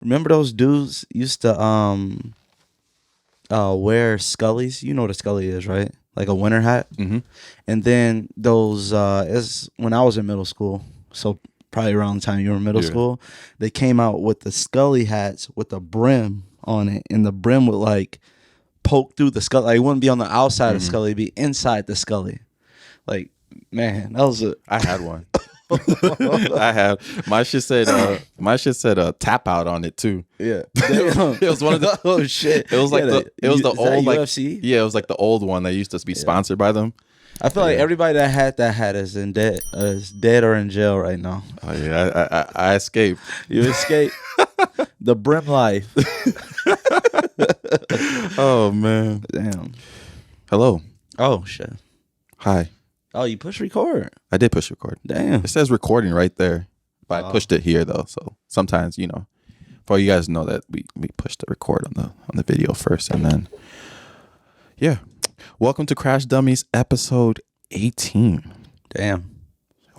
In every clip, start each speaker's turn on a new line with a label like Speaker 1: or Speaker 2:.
Speaker 1: Remember those dudes used to wear Scullies? You know what a Scully is, right? Like a winter hat.
Speaker 2: Mm-hmm.
Speaker 1: And then those is when I was in middle school, so probably around the time you were in middle school, they came out with the Scully hats with a brim on it, and the brim would like poke through the Scully. Like, it wouldn't be on the outside of Scully, it'd be inside the Scully. Like, man, that was
Speaker 2: I had one. I had my shit said tap out on it too.
Speaker 1: Yeah.
Speaker 2: It was one of the
Speaker 1: oh shit.
Speaker 2: It was like the old like
Speaker 1: UFC?
Speaker 2: Yeah, it was like the old one that used to be sponsored by them.
Speaker 1: I feel like everybody that had that hat is dead or in jail right now.
Speaker 2: Oh yeah, I escaped.
Speaker 1: You escaped the brim life.
Speaker 2: Oh man.
Speaker 1: Damn.
Speaker 2: Hello.
Speaker 1: Oh shit.
Speaker 2: Hi.
Speaker 1: Oh, you push record.
Speaker 2: I did push record.
Speaker 1: Damn.
Speaker 2: It says recording right there. But I pushed it here though. So sometimes, for you guys to know that we pushed the record on the video first, and then welcome to Crash Dummies episode 18.
Speaker 1: Damn.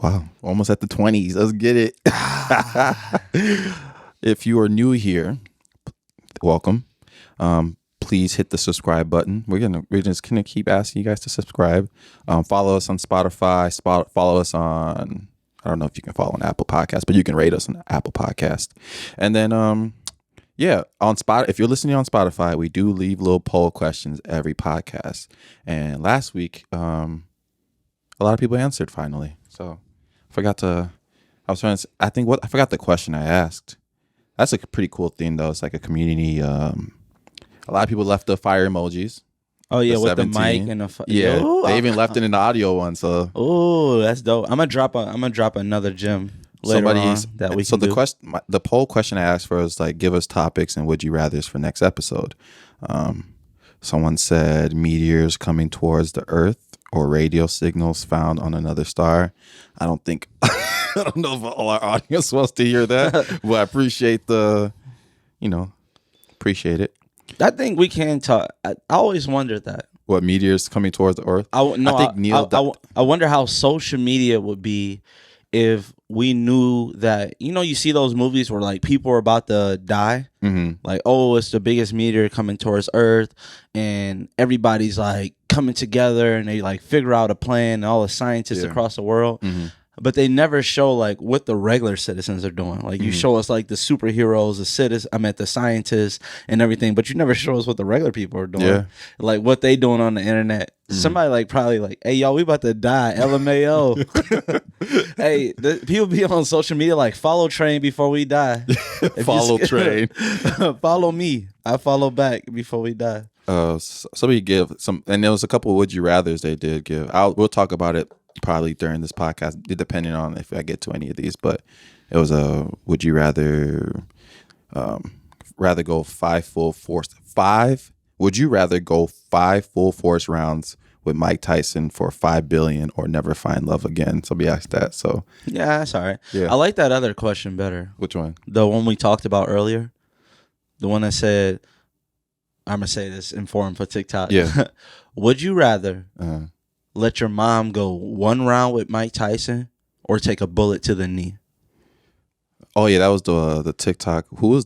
Speaker 2: Wow. Almost at the 20s. Let's get it. If you are new here, welcome. Please hit the subscribe button. We're just gonna keep asking you guys to subscribe. Follow us on Spotify. Follow us on, I don't know if you can follow on Apple Podcast, but you can rate us on Apple Podcast. And then on if you're listening on Spotify, we do leave little poll questions every podcast. And last week, a lot of people answered finally. So I forgot the question I asked. That's a pretty cool thing though. It's like a community. A lot of people left the fire emojis.
Speaker 1: Oh yeah, with the mic and the
Speaker 2: they even left it in the audio one. So
Speaker 1: that's dope. I'm gonna drop another gem later on that we can do.
Speaker 2: The poll question I asked for was like, give us topics and would you rather's for next episode. Someone said meteors coming towards the Earth or radio signals found on another star. I don't know if all our audience wants to hear that, but I appreciate appreciate it.
Speaker 1: I think we can talk. I always wondered that.
Speaker 2: What, meteors coming towards the Earth?
Speaker 1: I wonder how social media would be if we knew that. You see those movies where like people are about to die.
Speaker 2: Mm-hmm.
Speaker 1: Like, oh, it's the biggest meteor coming towards Earth, and everybody's like coming together, and they like figure out a plan. And all the scientists across the world. Mm-hmm. But they never show like what the regular citizens are doing. Like you show us like the superheroes, the scientists and everything, but you never show us what the regular people are doing.
Speaker 2: Yeah.
Speaker 1: Like what they doing on the internet. Somebody like probably like, hey y'all, we about to die. LMAO. Hey, people be on social media like follow train before we die.
Speaker 2: Follow train.
Speaker 1: Follow me. I follow back before we die.
Speaker 2: Somebody give some, and there was a couple of would you rathers they did give. We'll talk about it probably during this podcast, depending on if I get to any of these. But it was a would you rather go 5 full force would you rather go 5 full force rounds with Mike Tyson for $5 billion or never find love again? Somebody asked that. So
Speaker 1: yeah, that's all right.
Speaker 2: Yeah.
Speaker 1: I like that other question better.
Speaker 2: Which one?
Speaker 1: The one we talked about earlier. The one that said, I'm gonna say this in form for TikTok.
Speaker 2: Yeah.
Speaker 1: Would you rather let your mom go 1 round with Mike Tyson or take a bullet to the knee?
Speaker 2: Oh yeah, that was the TikTok. Who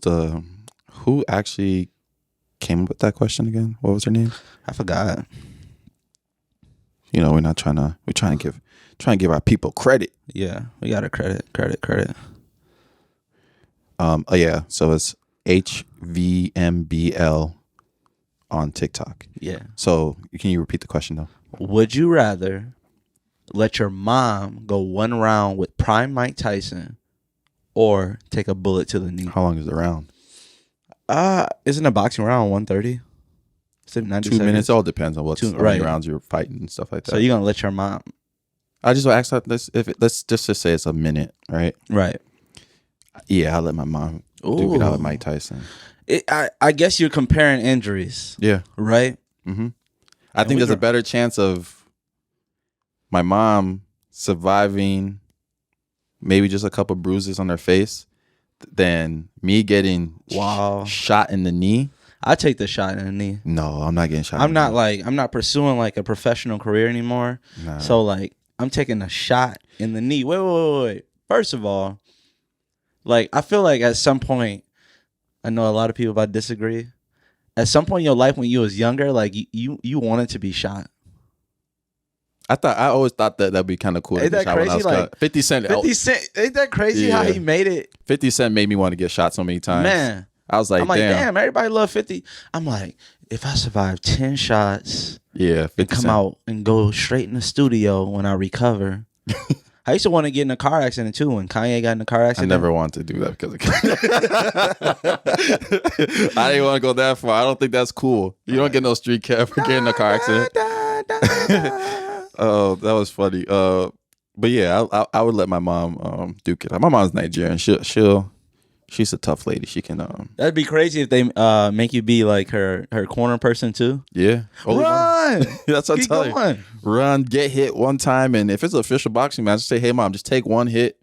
Speaker 2: actually came up with that question again? What was her name?
Speaker 1: I forgot.
Speaker 2: We're trying to give our people credit.
Speaker 1: Yeah, we got to credit.
Speaker 2: Oh yeah, so it's HVMBL on TikTok.
Speaker 1: Yeah.
Speaker 2: So can you repeat the question though?
Speaker 1: Would you rather let your mom go 1 round with prime Mike Tyson or take a bullet to the knee?
Speaker 2: How long is the round?
Speaker 1: Isn't a boxing round 130?
Speaker 2: 2 minutes. It all depends on how many rounds you're fighting and stuff like that.
Speaker 1: So you're gonna let your mom?
Speaker 2: I just ask that let's just say it's a minute, right?
Speaker 1: Right.
Speaker 2: Yeah, I'll let my mom duke it out with Mike Tyson.
Speaker 1: I guess you're comparing injuries.
Speaker 2: Yeah.
Speaker 1: Right.
Speaker 2: Mm-hmm. I think there's a better chance of my mom surviving maybe just a couple bruises on her face than me getting shot in the knee.
Speaker 1: I take the shot in the knee.
Speaker 2: No, I'm not getting shot.
Speaker 1: I'm not pursuing like a professional career anymore.
Speaker 2: Nah.
Speaker 1: So like I'm taking a shot in the knee. Wait. First of all, like I feel like at some point I know a lot of people might disagree. At some point in your life when you was younger, like you wanted to be shot.
Speaker 2: I always thought that'd be kind of cool.
Speaker 1: Ain't that crazy? Like
Speaker 2: 50 Cent.
Speaker 1: 50 Cent. Ain't that crazy how he made it?
Speaker 2: 50 Cent made me want to get shot so many times.
Speaker 1: Man,
Speaker 2: I was like, damn.
Speaker 1: Everybody love 50. I'm like, if I survive 10 shots,
Speaker 2: yeah, 50
Speaker 1: and come
Speaker 2: Cent. Out
Speaker 1: and go straight in the studio when I recover. I used to want to get in a car accident too. When Kanye got in a car accident,
Speaker 2: I never wanted to do that because of Kanye. I didn't want to go that far. I don't think that's cool. You don't get no street cab for getting in a car accident. Oh, that was funny. But yeah, I would let my mom duke it. My mom's Nigerian. She's a tough lady. She can.
Speaker 1: That'd be crazy if they make you be like her corner person too.
Speaker 2: Yeah,
Speaker 1: run.
Speaker 2: That's what I'm telling you. Run, get hit one time, and if it's an official boxing match, say, "Hey, mom, just take one hit.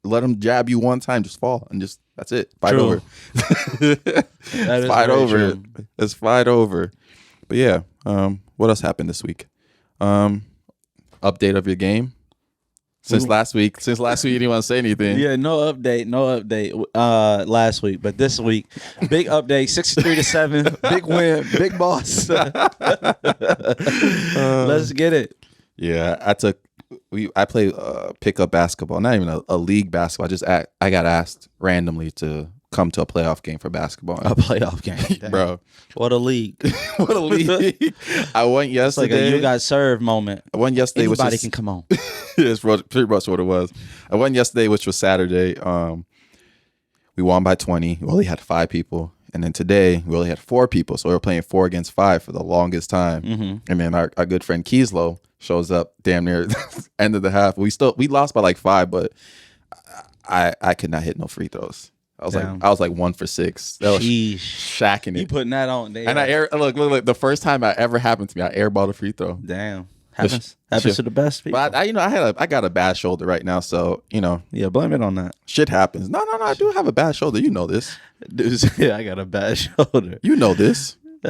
Speaker 2: Let them jab you one time, just fall, and just that's it. Fight over. Fight over. It's fight over." But yeah, what else happened this week? Update of your game. Since last week, you didn't want to say anything.
Speaker 1: Yeah, no update. Last week, but this week, big update. 63-7, big win, big boss. Let's get it.
Speaker 2: Yeah, I played pickup basketball, not even a league basketball. I got asked randomly to come to a playoff game for basketball.
Speaker 1: A playoff game,
Speaker 2: bro.
Speaker 1: What a league!
Speaker 2: What a league! I went yesterday.
Speaker 1: It's like a you got served moment.
Speaker 2: I went yesterday.
Speaker 1: Anybody can come on.
Speaker 2: It's pretty much what it was. I went yesterday, which was Saturday. We won by 20. We only had 5 people, and then today we only had 4 people. So we were playing 4 against 5 for the longest time. Mm-hmm. And then our good friend Kieslow shows up damn near end of the half. We lost by like 5, but I could not hit no free throws. I was like 1 for 6. That was shacking it.
Speaker 1: You putting that on there.
Speaker 2: And look, the first time that ever happened to me, I airballed a free throw.
Speaker 1: Damn. Happens to the best people.
Speaker 2: But I got a bad shoulder right now, so
Speaker 1: Yeah, blame it on that.
Speaker 2: Shit happens. No, I do have a bad shoulder. You know this.
Speaker 1: Dude, yeah, I got a bad shoulder.
Speaker 2: You know this.
Speaker 1: You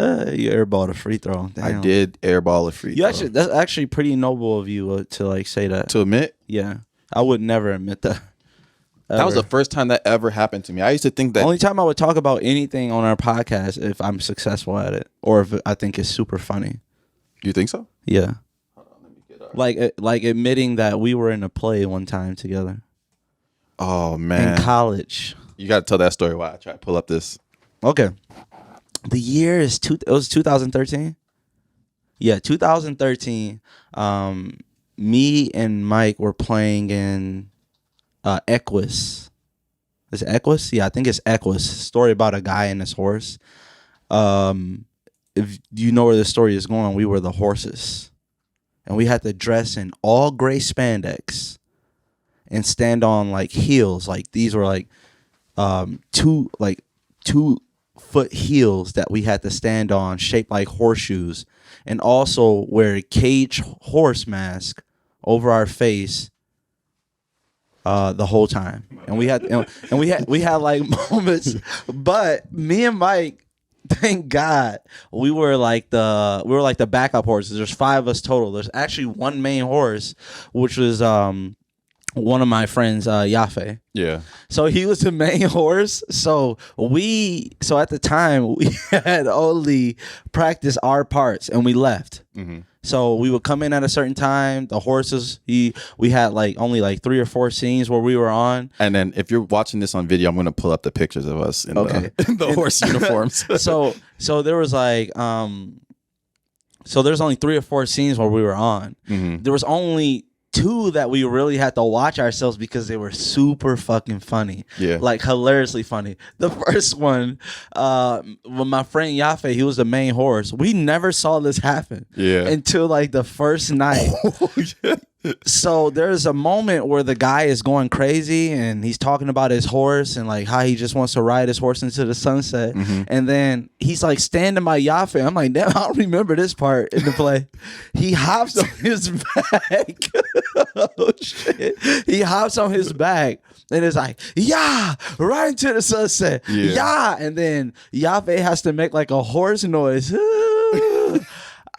Speaker 1: airballed a free throw. Damn.
Speaker 2: I did airball a free throw.
Speaker 1: That's actually pretty noble of you to like say that.
Speaker 2: To admit?
Speaker 1: Yeah. I would never admit that. Ever.
Speaker 2: That was the first time that ever happened to me. I used to think that
Speaker 1: only time I would talk about anything on our podcast if I'm successful at it or if I think it's super funny.
Speaker 2: You think so?
Speaker 1: Yeah. Hold on, let me get like admitting that we were in a play one time together.
Speaker 2: Oh man.
Speaker 1: In college.
Speaker 2: You got to tell that story while I try to pull up this.
Speaker 1: Okay. The year is it was 2013? Yeah, 2013. Me and Mike were playing in Equus. Is it Equus? Yeah, I think it's Equus. Story about a guy and his horse. If you know where the story is going, we were the horses. And we had to dress in all gray spandex and stand on like heels. Like these were like 2 foot heels that we had to stand on, shaped like horseshoes, and also wear a cage horse mask over our face the whole time. And we had like moments, but me and Mike, thank God, we were like the backup horses. There's 5 of us total. There's actually one main horse, which was one of my friends, Yafe.
Speaker 2: Yeah.
Speaker 1: So he was the main horse. So at the time we had only practiced our parts and we left. Mm-hmm. So we would come in at a certain time. The horses, we had like only like 3 or 4 scenes where we were on.
Speaker 2: And then if you're watching this on video, I'm going to pull up the pictures of us in the horse uniforms.
Speaker 1: So there was like so there's only 3 or 4 scenes where we were on. Mm-hmm. There was only 2 that we really had to watch ourselves because they were super fucking funny.
Speaker 2: Yeah.
Speaker 1: Like hilariously funny. The first one, when my friend Yafe, he was the main horse. We never saw this happen.
Speaker 2: Yeah.
Speaker 1: Until like the first night. Yeah. So there's a moment where the guy is going crazy and he's talking about his horse and like how he just wants to ride his horse into the sunset. Mm-hmm. And then he's like standing by Yafe. I'm like, damn, I don't remember this part in the play. He hops on his back. Oh shit. He hops on his back and it's like, yeah, right into the sunset. Yeah. And then Yafe has to make like a horse noise.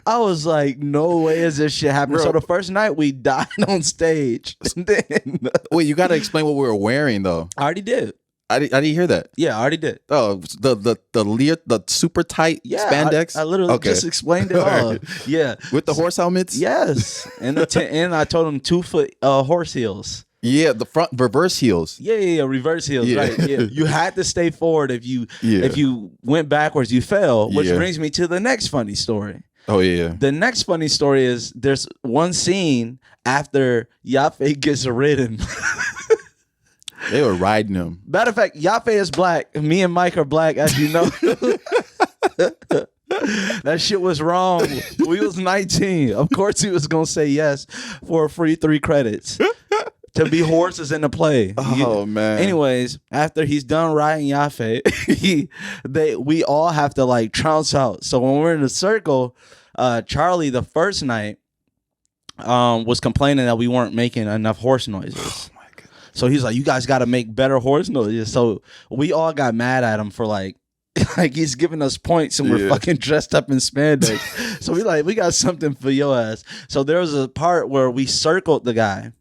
Speaker 1: I was like, no way is this shit happening. Bro. So the first night we died on stage. Then
Speaker 2: wait, you got to explain what we were wearing though.
Speaker 1: I already did.
Speaker 2: I didn't hear that.
Speaker 1: Yeah, I already did.
Speaker 2: Oh, the super tight spandex.
Speaker 1: I literally just explained it all. Right. Yeah,
Speaker 2: with the horse helmets.
Speaker 1: Yes, and and I told him 2 foot horse heels.
Speaker 2: Yeah, the front reverse heels.
Speaker 1: Yeah, reverse heels. Right. Yeah, you had to stay forward. If you went backwards, you fell. Which brings me to the next funny story.
Speaker 2: Oh yeah.
Speaker 1: The next funny story is there's one scene after Yafe gets ridden.
Speaker 2: They were riding him.
Speaker 1: Matter of fact, Yafe is black. Me and Mike are black, as you know. That shit was wrong. We was 19. Of course he was going to say yes for a free 3 credits. To be horses in the play.
Speaker 2: Oh, man.
Speaker 1: Anyways, after he's done riding Yafe, we all have to like trounce out. So when we're in the circle, Charlie the first night was complaining that we weren't making enough horse noises. Oh my God. So he's like, you guys got to make better horse noises. So we all got mad at him for like he's giving us points and we're fucking dressed up in spandex. So we got something for your ass. So there was a part where we circled the guy.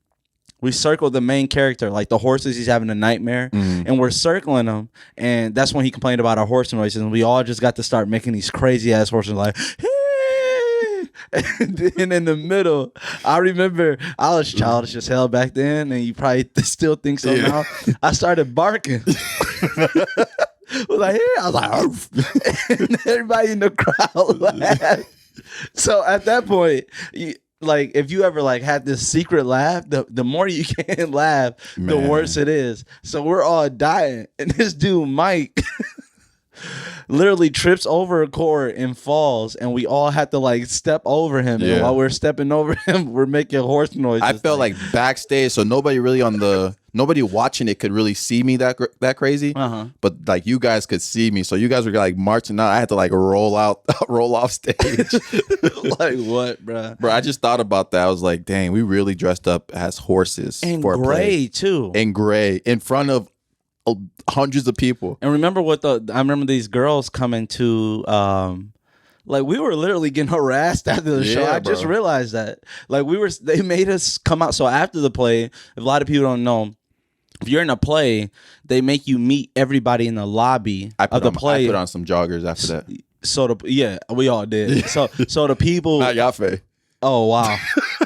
Speaker 1: We circled the main character, like the horses. He's having a nightmare, and we're circling him. And that's when he complained about our horse noises. And we all just got to start making these crazy ass horses like, hey! And then in the middle, I remember I was childish as hell back then, and you probably still think so now. I started barking. Was like, hey! I was like, arf. And everybody in the crowd laughed. So at that point, like if you ever like had this secret laugh, the more you can laugh, the worse it is. So we're all dying, and this dude Mike literally trips over a cord and falls, and we all had to like step over him. And while we're stepping over him, we're making horse noises.
Speaker 2: I felt like backstage, so nobody watching it could really see me that crazy. But like you guys could see me, so you guys were like marching out. I had to like roll off stage.
Speaker 1: Like what, bro?
Speaker 2: Bro, I just thought about that. I was like, dang, we really dressed up as horses
Speaker 1: and
Speaker 2: for
Speaker 1: gray
Speaker 2: a play.
Speaker 1: Too.
Speaker 2: And gray in front of hundreds of people.
Speaker 1: And remember I remember these girls coming to like we were literally getting harassed after the show. I just realized that. Like they made us come out. So after the play, a lot of people don't know, if you're in a play, they make you meet everybody in the lobby of the play.
Speaker 2: I put on some joggers after that.
Speaker 1: So we all did. So the people
Speaker 2: Not Yafe.
Speaker 1: Oh wow.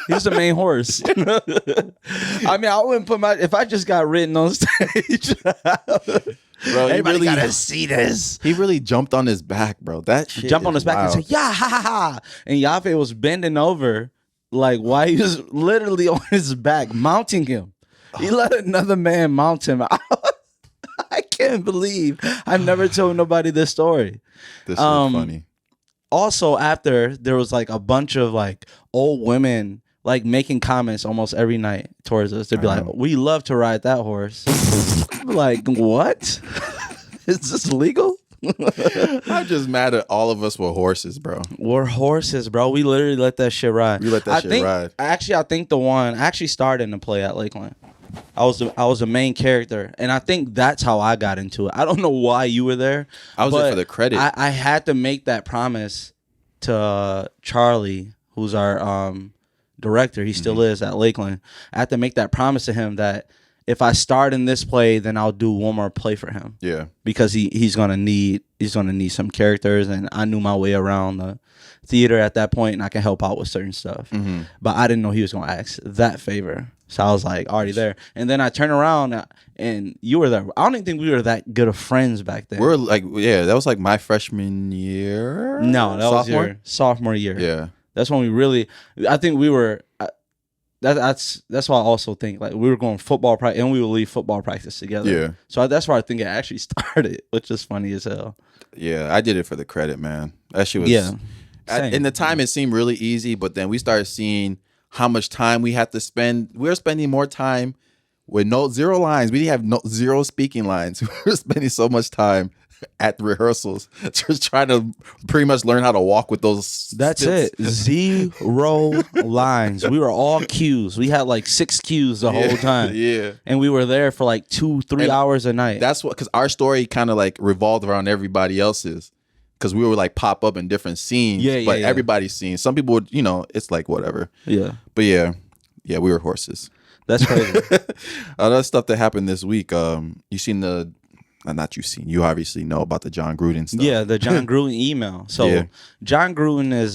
Speaker 1: He's the main horse. I mean, I wouldn't put if I just got ridden on stage. Bro, everybody really gotta see this.
Speaker 2: He really jumped on his back, bro. That shit
Speaker 1: jumped on his back and said, "Yeah, ha ha ha!" And Yafe was bending over, like while he was literally on his back, mounting him. He let another man mount him. I can't believe I've never told nobody this story.
Speaker 2: This is funny.
Speaker 1: Also, after there was like a bunch of like old women like making comments almost every night towards us. They'd be like, "We love to ride that horse." Like, what? Is this legal?
Speaker 2: I'm just mad at all of us were horses, bro.
Speaker 1: We're horses, bro. We literally let that shit ride.
Speaker 2: You let that shit ride.
Speaker 1: Actually, I think I actually started in the play at Lakeland. I was the main character, and I think that's how I got into it. I don't know why you were there.
Speaker 2: I was there for the credit.
Speaker 1: I had to make that promise to Charlie, who's our director. He still is at Lakeland. I had to make that promise to him that if I start in this play, then I'll do one more play for him. Yeah, because he's gonna need some characters, and I knew my way around the theater at that point, and I can help out with certain stuff. But I didn't know he was gonna ask that favor. So I was like already there. And then I turned around and you were there. I don't even think we were that good of friends back then.
Speaker 2: We're like, that was like my freshman year.
Speaker 1: No, that was your sophomore year. Yeah. That's when we really, I think we were, that's why I also think like we were going football practice and we would leave football practice together. Yeah. So that's why I think it actually started, which is funny as hell.
Speaker 2: Yeah, I did it for the credit, man. That shit was, in the time it seemed really easy, but then we started seeing how much time we had to spend. We were spending more time with zero lines. We didn't have zero speaking lines. We were spending so much time at the rehearsals just trying to pretty much learn how to walk with those.
Speaker 1: That's it. Zero lines. We were all cues. We had like 6 cues the whole time. Yeah. And we were there for like 2-3 hours a night.
Speaker 2: That's what, because our story kind of like revolved around everybody else's. Because we would like pop up in different scenes, but everybody's scene. Some people would, it's like whatever. Yeah. But yeah, we were horses.
Speaker 1: That's crazy.
Speaker 2: Other stuff that happened this week. You seen the not you've seen. You obviously know about the Jon Gruden stuff.
Speaker 1: Yeah, the Jon Gruden email. So
Speaker 2: Yeah.
Speaker 1: Jon Gruden is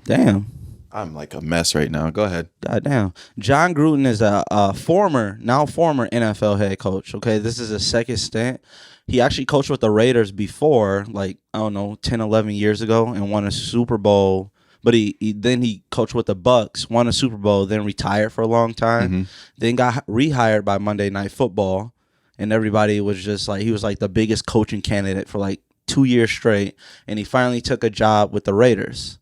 Speaker 1: damn.
Speaker 2: I'm like a mess right now. Go ahead.
Speaker 1: Goddamn. Jon Gruden is a former NFL head coach. Okay, this is his second stint. He actually coached with the Raiders before, like, I don't know, 10, 11 years ago, and won a Super Bowl. But he coached with the Bucks, won a Super Bowl, then retired for a long time. Then got rehired by Monday Night Football, and everybody was just like, he was like the biggest coaching candidate for like 2 years straight, and he finally took a job with the Raiders.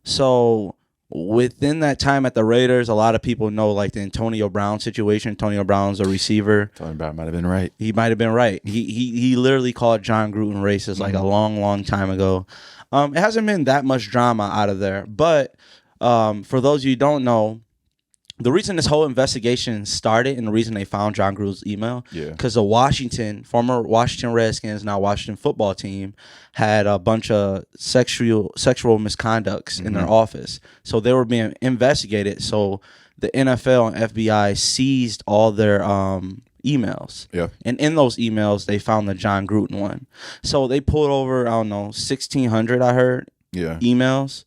Speaker 1: So within that time at the Raiders, a lot of people know like the Antonio Brown situation. Antonio Brown's a receiver.
Speaker 2: Antonio Brown might have been right.
Speaker 1: He might have been right. He literally called Jon Gruden racist like a long time ago. It hasn't been that much drama out of there. But for those of you who don't know, the reason this whole investigation started and the reason they found Jon Gruden's email, because the former Washington Redskins, now Washington football team, had a bunch of sexual misconducts in their office. So they were being investigated. So the NFL and FBI seized all their emails. Yeah. And in those emails, they found the Jon Gruden one. So they pulled over, I don't know, 1,600, I heard, emails.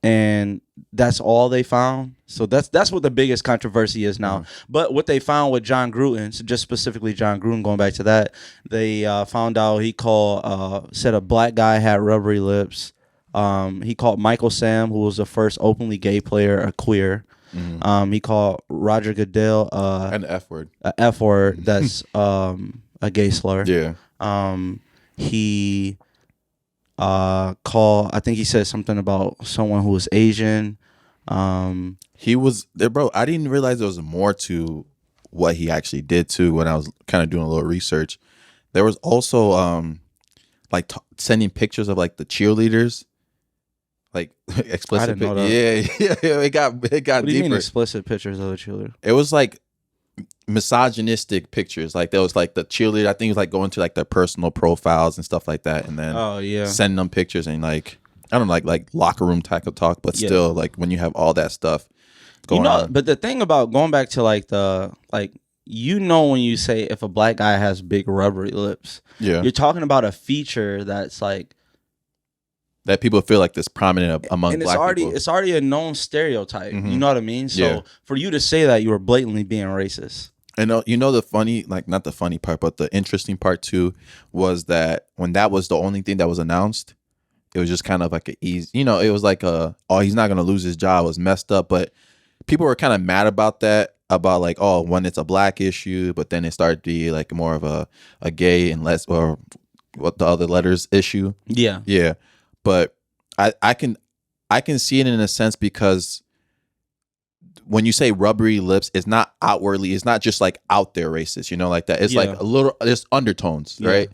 Speaker 1: And that's all they found. So that's what the biggest controversy is now. But what they found with Jon Gruden, so just specifically Jon Gruden, going back to that, they found out he said a black guy had rubbery lips. He called Michael Sam, who was the first openly gay player, a queer. He called Roger Goodell
Speaker 2: an F word.
Speaker 1: An F word that's a gay slur.
Speaker 2: Yeah.
Speaker 1: He I think he said something about someone who was Asian.
Speaker 2: He was there, bro. I didn't realize there was more to what he actually did too. When I was kind of doing a little research, there was also like sending pictures of like the cheerleaders, like explicit.
Speaker 1: I didn't know that.
Speaker 2: Yeah. It got
Speaker 1: What do you
Speaker 2: deeper.
Speaker 1: mean explicit pictures of the cheerleader?
Speaker 2: It was like misogynistic pictures. Like there was like the cheerleader. I think it was like going to like their personal profiles and stuff like that, and then sending them pictures and like I don't know, like locker room type of talk, but still like when you have all that stuff going on.
Speaker 1: But the thing about going back to like when you say if a black guy has big rubbery lips, you're talking about a feature that's like
Speaker 2: that people feel like this prominent among
Speaker 1: and
Speaker 2: black people.
Speaker 1: It's already a known stereotype. You know what I mean? So for you to say that, you were blatantly being racist.
Speaker 2: And the funny, like not the funny part, but the interesting part too was that when that was the only thing that was announced, it was just kind of like an easy, it was like he's not going to lose his job. It was messed up. But people were kind of mad about that, about like, when it's a black issue, but then it started to be like more of a gay and less, or what the other letters issue. Yeah. Yeah. But I can see it in a sense because when you say rubbery lips, it's not outwardly, it's not just like out there racist, like that. It's like a little, there's undertones, right?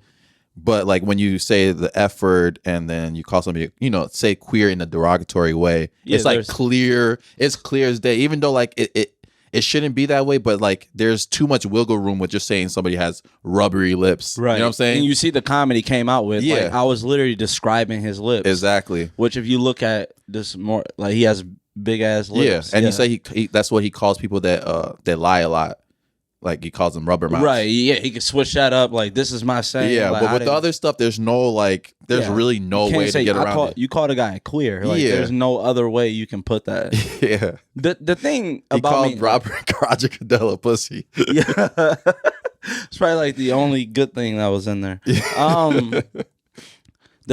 Speaker 2: But like when you say the F word and then you call somebody, say queer in a derogatory way, it's like clear, it's clear as day, even though like it shouldn't be that way, but like there's too much wiggle room with just saying somebody has rubbery lips. Right. You know what I'm saying?
Speaker 1: And you see the comedy came out with, like, I was literally describing his lips.
Speaker 2: Exactly.
Speaker 1: Which if you look at this more, like he has big ass lips.
Speaker 2: Yeah. And he said he that's what he calls people that lie a lot. Like he calls them rubber mouths.
Speaker 1: Right, yeah, he could switch that up. Like, this is my saying.
Speaker 2: Yeah,
Speaker 1: like,
Speaker 2: but with the other stuff, there's no really no way to get around it.
Speaker 1: You called a guy queer. Like, there's no other way you can put that.
Speaker 2: Yeah.
Speaker 1: The thing
Speaker 2: he
Speaker 1: about
Speaker 2: called Roger Goodell a pussy.
Speaker 1: Yeah. It's probably like the only good thing that was in there. The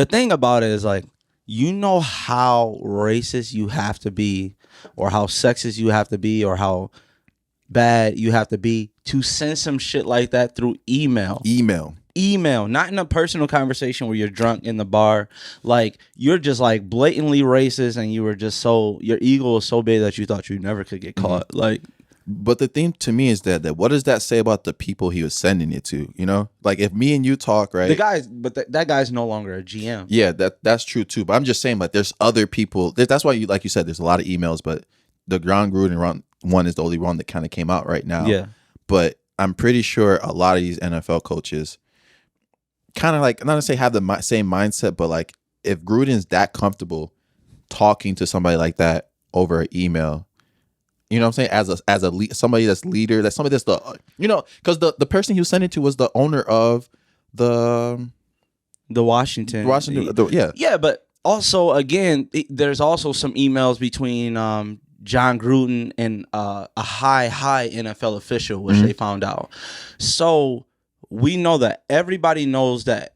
Speaker 1: thing about it is like, how racist you have to be, or how sexist you have to be, or how bad you have to be to send some shit like that through email, not in a personal conversation where you're drunk in the bar. Like, you're just like blatantly racist, and you were just your ego was so big that you thought you never could get caught. Like,
Speaker 2: but the thing to me is that what does that say about the people he was sending it to? Like if me and you talk, right?
Speaker 1: That guy's no longer a GM.
Speaker 2: Yeah, that's true too. But I'm just saying, like, there's other people. That's why like you said, there's a lot of emails, but the Jon Gruden one is the only one that kind of came out right now. Yeah. But I'm pretty sure a lot of these NFL coaches kind of like, not to say have the same mindset, but like if Gruden's that comfortable talking to somebody like that over email, You know what I'm saying? As a somebody that's leader, that's somebody that's because the person he was sending to was the owner of the
Speaker 1: Washington.
Speaker 2: Yeah.
Speaker 1: Yeah, but also again, there's also some emails between Jon Gruden and a high NFL official, which they found out. So we know that everybody knows that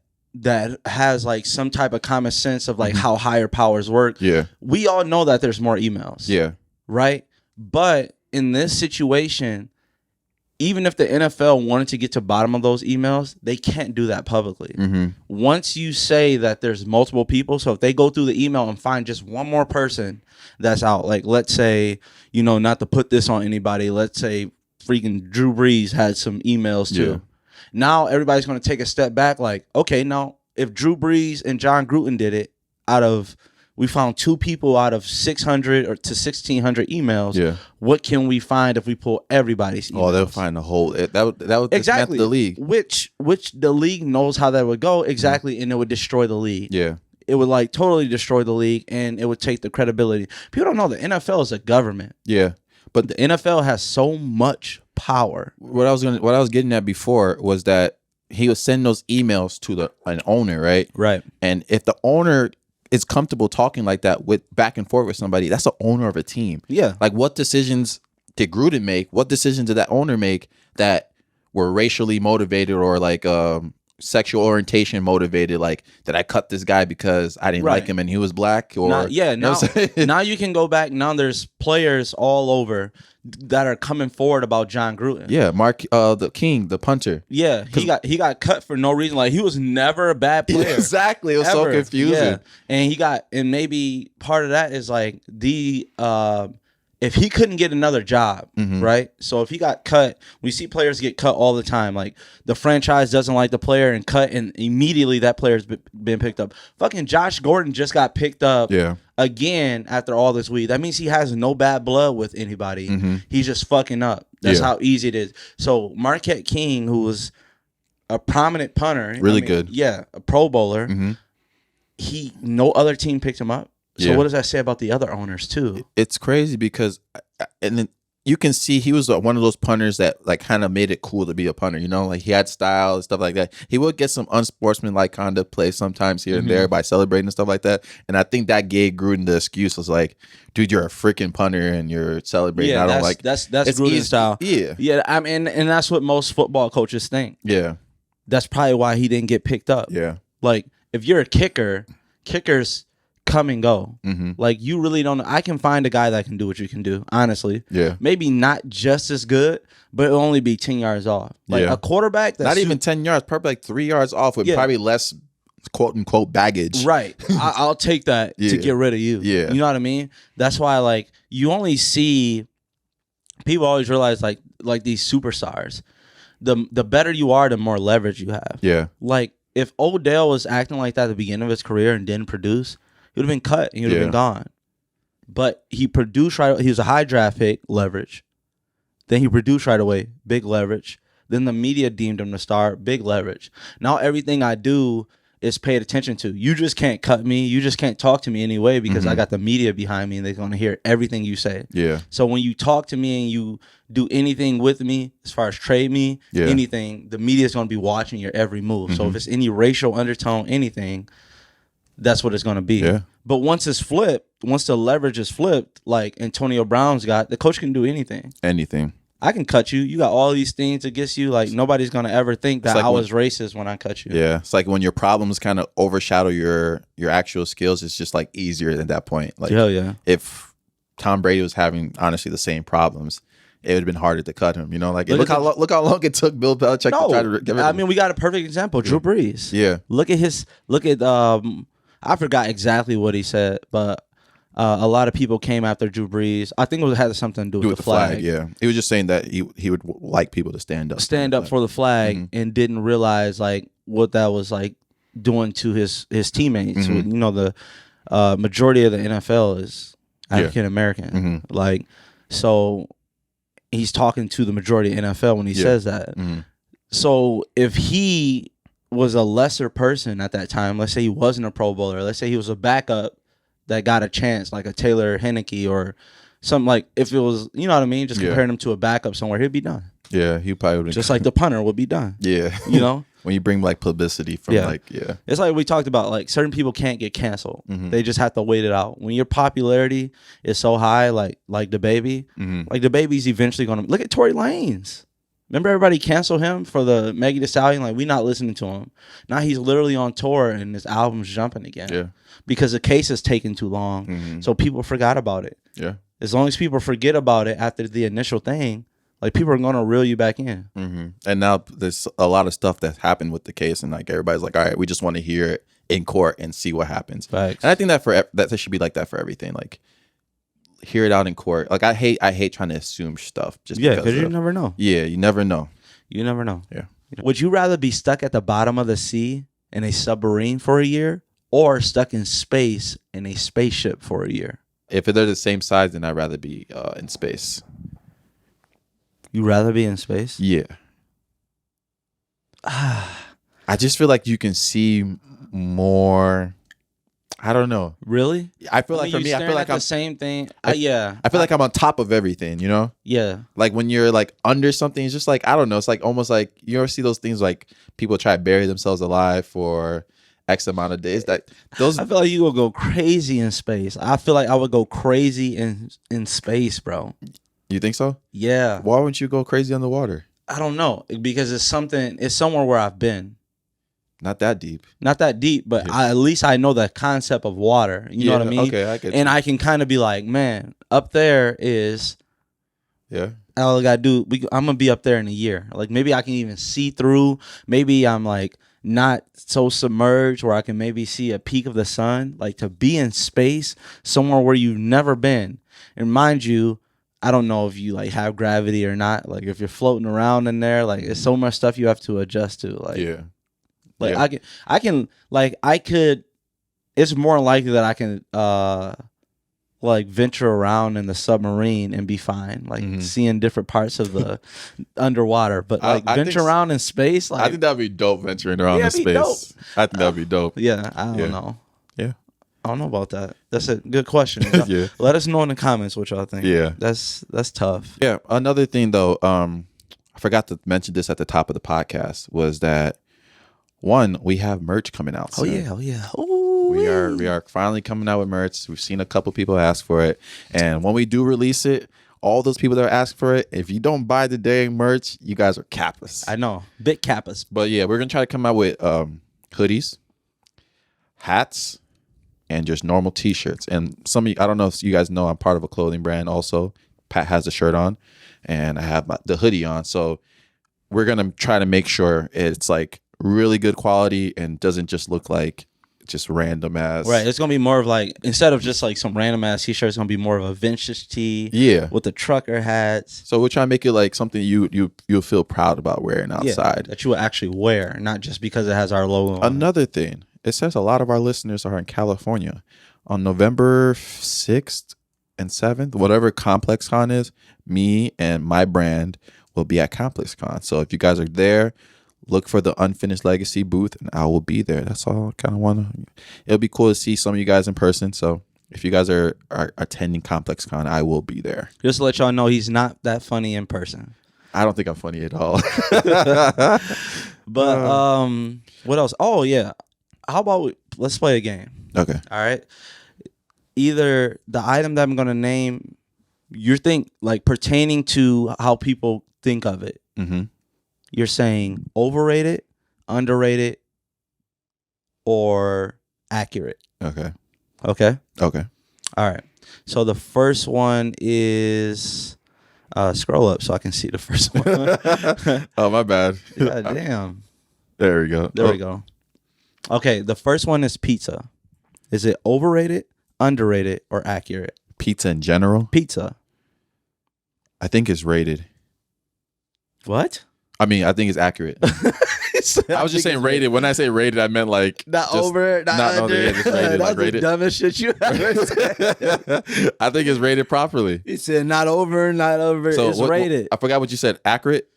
Speaker 1: has like some type of common sense of like how higher powers work.
Speaker 2: Yeah.
Speaker 1: We all know that there's more emails.
Speaker 2: Yeah.
Speaker 1: Right? But in this situation, even if the NFL wanted to get to the bottom of those emails, they can't do that publicly. Once you say that there's multiple people, so if they go through the email and find just one more person that's out, like let's say, not to put this on anybody, let's say freaking Drew Brees had some emails too. Yeah. Now everybody's going to take a step back like, okay, now if Drew Brees and Jon Gruden did it we found 2 people out of 600 or to 1,600 emails. Yeah. What can we find if we pull everybody's emails?
Speaker 2: Oh, they'll find the whole. That would
Speaker 1: exactly
Speaker 2: the league.
Speaker 1: Which the league knows how that would go exactly, and it would destroy the league.
Speaker 2: Yeah.
Speaker 1: It would like totally destroy the league, and it would take the credibility. People don't know the NFL is a government.
Speaker 2: Yeah,
Speaker 1: but the NFL has so much power.
Speaker 2: What I was getting at before was that he was sending those emails to an owner, right?
Speaker 1: Right.
Speaker 2: And if the owner is comfortable talking like that with back and forth with somebody, that's the owner of a team.
Speaker 1: Yeah.
Speaker 2: Like what decisions did Gruden make? What decisions did that owner make that were racially motivated or like sexual orientation motivated? Like, did I cut this guy because I didn't like him and he was black? Or
Speaker 1: now you can go back. Now there's players all over that are coming forward about Jon Gruden.
Speaker 2: Yeah, Mark the King, the punter.
Speaker 1: Yeah, he got cut for no reason. Like he was never a bad player.
Speaker 2: Yeah, exactly. It was so confusing.
Speaker 1: Yeah. And maybe part of that is like if he couldn't get another job, right? So if he got cut, we see players get cut all the time. Like the franchise doesn't like the player and cut, and immediately that player's been picked up. Fucking Josh Gordon just got picked up again after all this week. That means he has no bad blood with anybody. He's just fucking up. That's how easy it is. So Marquette King, who was a prominent punter,
Speaker 2: really good,
Speaker 1: a Pro Bowler, no other team picked him up. So what does that say about the other owners too? It's
Speaker 2: crazy because, and then you can see he was one of those punters that like kind of made it cool to be a punter. Like he had style and stuff like that. He would get some unsportsmanlike kind of play sometimes here and there by celebrating and stuff like that. And I think that gave Gruden the excuse was like, dude, you're a freaking punter and you're celebrating.
Speaker 1: Yeah, that's Gruden's style.
Speaker 2: Yeah.
Speaker 1: I mean, and that's what most football coaches think.
Speaker 2: Yeah,
Speaker 1: that's probably why he didn't get picked up.
Speaker 2: Yeah,
Speaker 1: like if you're a kickers come and go. Like you really don't know. I can find a guy that can do what you can do, honestly.
Speaker 2: Yeah.
Speaker 1: Maybe not just as good, but it'll only be 10 yards off. Like a quarterback that's
Speaker 2: not even 10 yards, probably like 3 yards off with probably less quote unquote baggage.
Speaker 1: Right. I'll take that to get rid of you.
Speaker 2: Yeah.
Speaker 1: You know what I mean? That's why like you only see people always realize like these superstars. The better you are, the more leverage you have.
Speaker 2: Yeah.
Speaker 1: Like if Odell was acting like that at the beginning of his career and didn't produce, he would have been cut and he would have been gone. But he produced right away. He was a high draft pick, leverage. Then he produced right away, big leverage. Then the media deemed him the star, big leverage. Now everything I do is paid attention to. You just can't cut me. You just can't talk to me anyway because I got the media behind me and they're going to hear everything you say.
Speaker 2: Yeah.
Speaker 1: So when you talk to me and you do anything with me, as far as trade me, anything, the media is going to be watching your every move. So if it's any racial undertone, anything, that's what it's going to be.
Speaker 2: Yeah.
Speaker 1: But once it's flipped, once the leverage is flipped, like Antonio Brown's got, the coach can do anything.
Speaker 2: Anything.
Speaker 1: I can cut you. You got all these things against you. Like nobody's going to ever think that I was racist when I cut you.
Speaker 2: Yeah. It's like when your problems kind of overshadow your actual skills, it's just like easier at that point. Like
Speaker 1: hell yeah.
Speaker 2: If Tom Brady was having honestly the same problems, it would have been harder to cut him. Like look how long it took Bill Belichick to try to get rid of him.
Speaker 1: I mean, we got a perfect example. Drew Brees.
Speaker 2: Yeah.
Speaker 1: Look at I forgot exactly what he said, but a lot of people came after Drew Brees. I think it had something to do with the flag.
Speaker 2: Yeah, he was just saying that he would like people to stand up
Speaker 1: for the flag, and didn't realize like what that was like doing to his teammates. The majority of the NFL is African American. Like, so he's talking to the majority of NFL when he says that. So if he was a lesser person at that time, let's say he wasn't a Pro Bowler, let's say he was a backup that got a chance, like a Taylor Heineke or Something like if it was, you know what I mean, just comparing him to a backup somewhere, he'd be done.
Speaker 2: Yeah, he probably would.
Speaker 1: Just like the punter would be done.
Speaker 2: Yeah,
Speaker 1: you know,
Speaker 2: when you bring like publicity from
Speaker 1: it's like we talked about. Like certain people can't get canceled; they just have to wait it out. When your popularity is so high, like the baby, like the baby's eventually gonna look at Tory Lanez. Remember, everybody canceled him for the Maggie Thee Stallion. Like, we not listening to him. Now he's literally on tour and his album's jumping again.
Speaker 2: Yeah,
Speaker 1: because the case is taking too long, so people forgot about it.
Speaker 2: Yeah,
Speaker 1: as long as people forget about it after the initial thing, like people are gonna reel you back in.
Speaker 2: And now there's a lot of stuff that happened with the case, and like everybody's like, all right, we just want to hear it in court and see what happens.
Speaker 1: Facts.
Speaker 2: And I think that should be like that for everything. Like, hear it out in court. Like I hate trying to assume stuff. Just
Speaker 1: because you never know.
Speaker 2: Yeah, you never know.
Speaker 1: You never know.
Speaker 2: Yeah.
Speaker 1: Would you rather be stuck at the bottom of the sea in a submarine for a year, or stuck in space in a spaceship for a year?
Speaker 2: If they're the same size, then I'd rather be in space.
Speaker 1: You'd rather be in space?
Speaker 2: Yeah. I just feel like you can see more. I don't know.
Speaker 1: Really?
Speaker 2: I feel like for me, I feel like I'm
Speaker 1: the same thing.
Speaker 2: I feel like I'm on top of everything, you know?
Speaker 1: Yeah.
Speaker 2: Like when you're like under something, it's just like, I don't know. It's like almost like you ever see those things like people try to bury themselves alive for X amount of days. I feel
Speaker 1: like you will go crazy in space. I feel like I would go crazy in space, bro.
Speaker 2: You think so?
Speaker 1: Yeah.
Speaker 2: Why wouldn't you go crazy underwater?
Speaker 1: I don't know. Because it's somewhere where I've been.
Speaker 2: Not that deep.
Speaker 1: Not that deep, but at least I know the concept of water. You know what I mean?
Speaker 2: Okay, I get you.
Speaker 1: And I can kind of be like, man, up there is...
Speaker 2: Yeah.
Speaker 1: All I got to do... I'm going to be up there in a year. Like, maybe I can even see through. Maybe I'm, like, not so submerged where I can maybe see a peak of the sun. Like, to be in space, somewhere where you've never been. And mind you, I don't know if you, like, have gravity or not. Like, if you're floating around in there, like, it's so much stuff you have to adjust to. Like,
Speaker 2: yeah.
Speaker 1: Like I could. It's more likely that I can like venture around in the submarine and be fine, like seeing different parts of the underwater. But like venture around in space, like
Speaker 2: I think that'd be dope venturing around in space.
Speaker 1: Dope.
Speaker 2: I think that'd be dope.
Speaker 1: Yeah, I don't know.
Speaker 2: Yeah,
Speaker 1: I don't know about that. That's a good question.
Speaker 2: Yeah,
Speaker 1: let us know in the comments what y'all think.
Speaker 2: Yeah,
Speaker 1: that's tough.
Speaker 2: Yeah, another thing though, I forgot to mention this at the top of the podcast was that. One, we have merch coming out soon.
Speaker 1: Oh yeah. Ooh,
Speaker 2: we are finally coming out with merch. We've seen a couple people ask for it, and when we do release it, all those people that ask for it, if you don't buy the dang merch, you guys are kappas.
Speaker 1: I know, big kappas.
Speaker 2: But yeah, we're gonna try to come out with hoodies, hats, and just normal T-shirts. And some of you, I don't know if you guys know, I'm part of a clothing brand also. Pat has a shirt on, and I have the hoodie on. So we're gonna try to make sure it's like really good quality and doesn't just look like just random ass.
Speaker 1: Right. It's gonna be more of like, instead of just like some random ass t-shirt, it's gonna be more of a vintage tee.
Speaker 2: Yeah.
Speaker 1: With the trucker hats.
Speaker 2: So we're trying to make it like something you'll feel proud about wearing outside.
Speaker 1: Yeah, that you will actually wear, not just because it has our logo on.
Speaker 2: Another thing, it says a lot of our listeners are in California. On November 6th and 7th, whatever Complex Con is, me and my brand will be at Complex Con. So if you guys are there, look for the Unfinished Legacy booth, and I will be there. That's all I kind of want to... It'll be cool to see some of you guys in person. So if you guys are attending Complex Con, I will be there.
Speaker 1: Just to let y'all know, he's not that funny in person.
Speaker 2: I don't think I'm funny at all.
Speaker 1: But what else? Oh, yeah. How about let's play a game?
Speaker 2: Okay.
Speaker 1: All right. Either the item that I'm going to name, you think like pertaining to how people think of it.
Speaker 2: Mm-hmm.
Speaker 1: You're saying overrated, underrated, or accurate.
Speaker 2: Okay.
Speaker 1: Okay?
Speaker 2: Okay.
Speaker 1: All right. So the first one is... scroll up so I can see the first one.
Speaker 2: Oh, my bad.
Speaker 1: God damn.
Speaker 2: There we go.
Speaker 1: There we go. Okay, the first one is pizza. Is it overrated, underrated, or accurate?
Speaker 2: Pizza in general?
Speaker 1: Pizza.
Speaker 2: I think it's rated.
Speaker 1: What?
Speaker 2: I mean, I think it's accurate. I was just saying rated. When I say rated, I meant like
Speaker 1: not over, not under.
Speaker 2: Yeah, just rated.
Speaker 1: That's
Speaker 2: like
Speaker 1: the dumbest shit you ever said.
Speaker 2: I think it's rated properly.
Speaker 1: He said not over, not over. So it's rated.
Speaker 2: I forgot what you said. Accurate?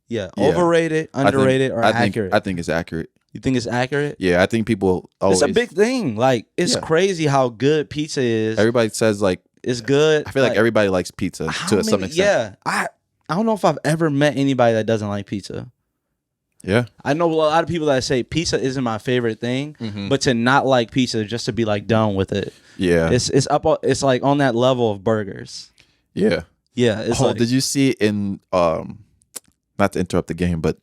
Speaker 1: Yeah. Overrated, underrated, or accurate?
Speaker 2: I think it's accurate.
Speaker 1: You think it's accurate?
Speaker 2: Yeah, I think people always...
Speaker 1: It's a big thing. Like, it's crazy how good pizza is.
Speaker 2: Everybody says like
Speaker 1: It's good.
Speaker 2: I feel like everybody likes pizza to some extent.
Speaker 1: Yeah, I don't know if I've ever met anybody that doesn't like pizza.
Speaker 2: Yeah,
Speaker 1: I know a lot of people that say pizza isn't my favorite thing, but to not like pizza just to be like done with it.
Speaker 2: Yeah,
Speaker 1: it's like on that level of burgers.
Speaker 2: Yeah.
Speaker 1: It's like,
Speaker 2: did you see in not to interrupt the game, but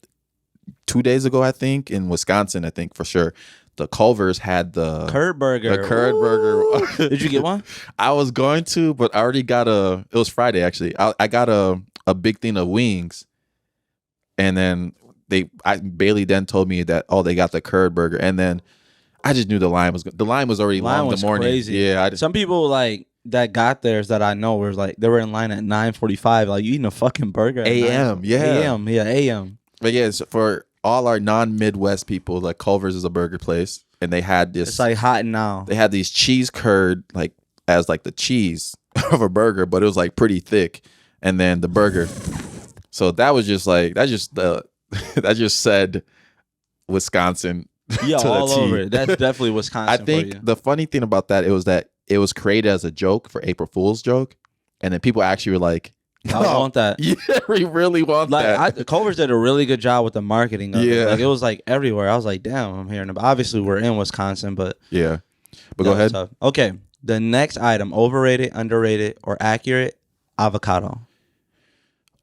Speaker 2: 2 days ago, I think in Wisconsin, I think for sure, the Culvers had the
Speaker 1: curd burger.
Speaker 2: The curd burger.
Speaker 1: Did you get one?
Speaker 2: I was going to, but I already got it was Friday actually. I got a big thing of wings, and then Bailey then told me that they got the curd burger, and then I just knew the line was already long in the morning.
Speaker 1: Crazy.
Speaker 2: Yeah,
Speaker 1: some people like that got theirs that I know were like they were in line at 9:45. Like you eating a fucking burger at
Speaker 2: a.m.
Speaker 1: a.m.
Speaker 2: But yeah, for all our non-Midwest people, like Culvers is a burger place, and they had this.
Speaker 1: It's like hot now.
Speaker 2: They had these cheese curd as the cheese of a burger, but it was like pretty thick, and then the burger. So that was just like that just said Wisconsin.
Speaker 1: Yeah, all over it. That's definitely Wisconsin.
Speaker 2: I think the funny thing about that it was created as a joke for April Fool's joke, and then people actually were like,
Speaker 1: "I want that."
Speaker 2: Yeah, we really want that.
Speaker 1: Culvers did a really good job with the marketing of it. Like it was like everywhere. I was like, "Damn, I'm hearing about." Obviously, we're in Wisconsin, but
Speaker 2: yeah. But go ahead.
Speaker 1: Tough. Okay, the next item: overrated, underrated, or accurate? Avocado.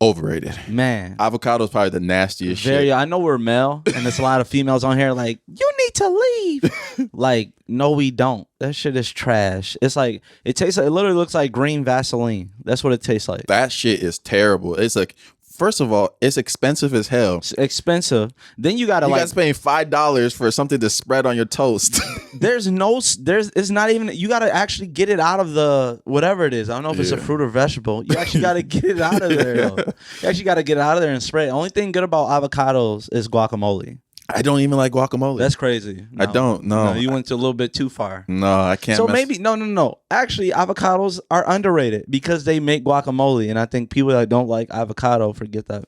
Speaker 2: Overrated.
Speaker 1: Man.
Speaker 2: Avocado is probably the nastiest shit.
Speaker 1: I know we're male, and there's a lot of females on here like, you need to leave. Like, no, we don't. That shit is trash. It's like, it literally looks like green Vaseline. That's what it tastes like.
Speaker 2: That shit is terrible. It's like, first of all, it's expensive as hell.
Speaker 1: It's expensive. Then you gotta
Speaker 2: guys paying $5 for something to spread on your toast.
Speaker 1: It's not even, you gotta actually get it out of the, whatever it is. I don't know if it's a fruit or vegetable. You actually gotta get it out of there. Yo. You actually gotta get it out of there and spray it. Only thing good about avocados is guacamole.
Speaker 2: I don't even like guacamole.
Speaker 1: That's crazy. No.
Speaker 2: I don't. No,
Speaker 1: you went a little bit too far.
Speaker 2: No, I can't.
Speaker 1: So maybe no. Actually, avocados are underrated because they make guacamole, and I think people that don't like avocado forget that.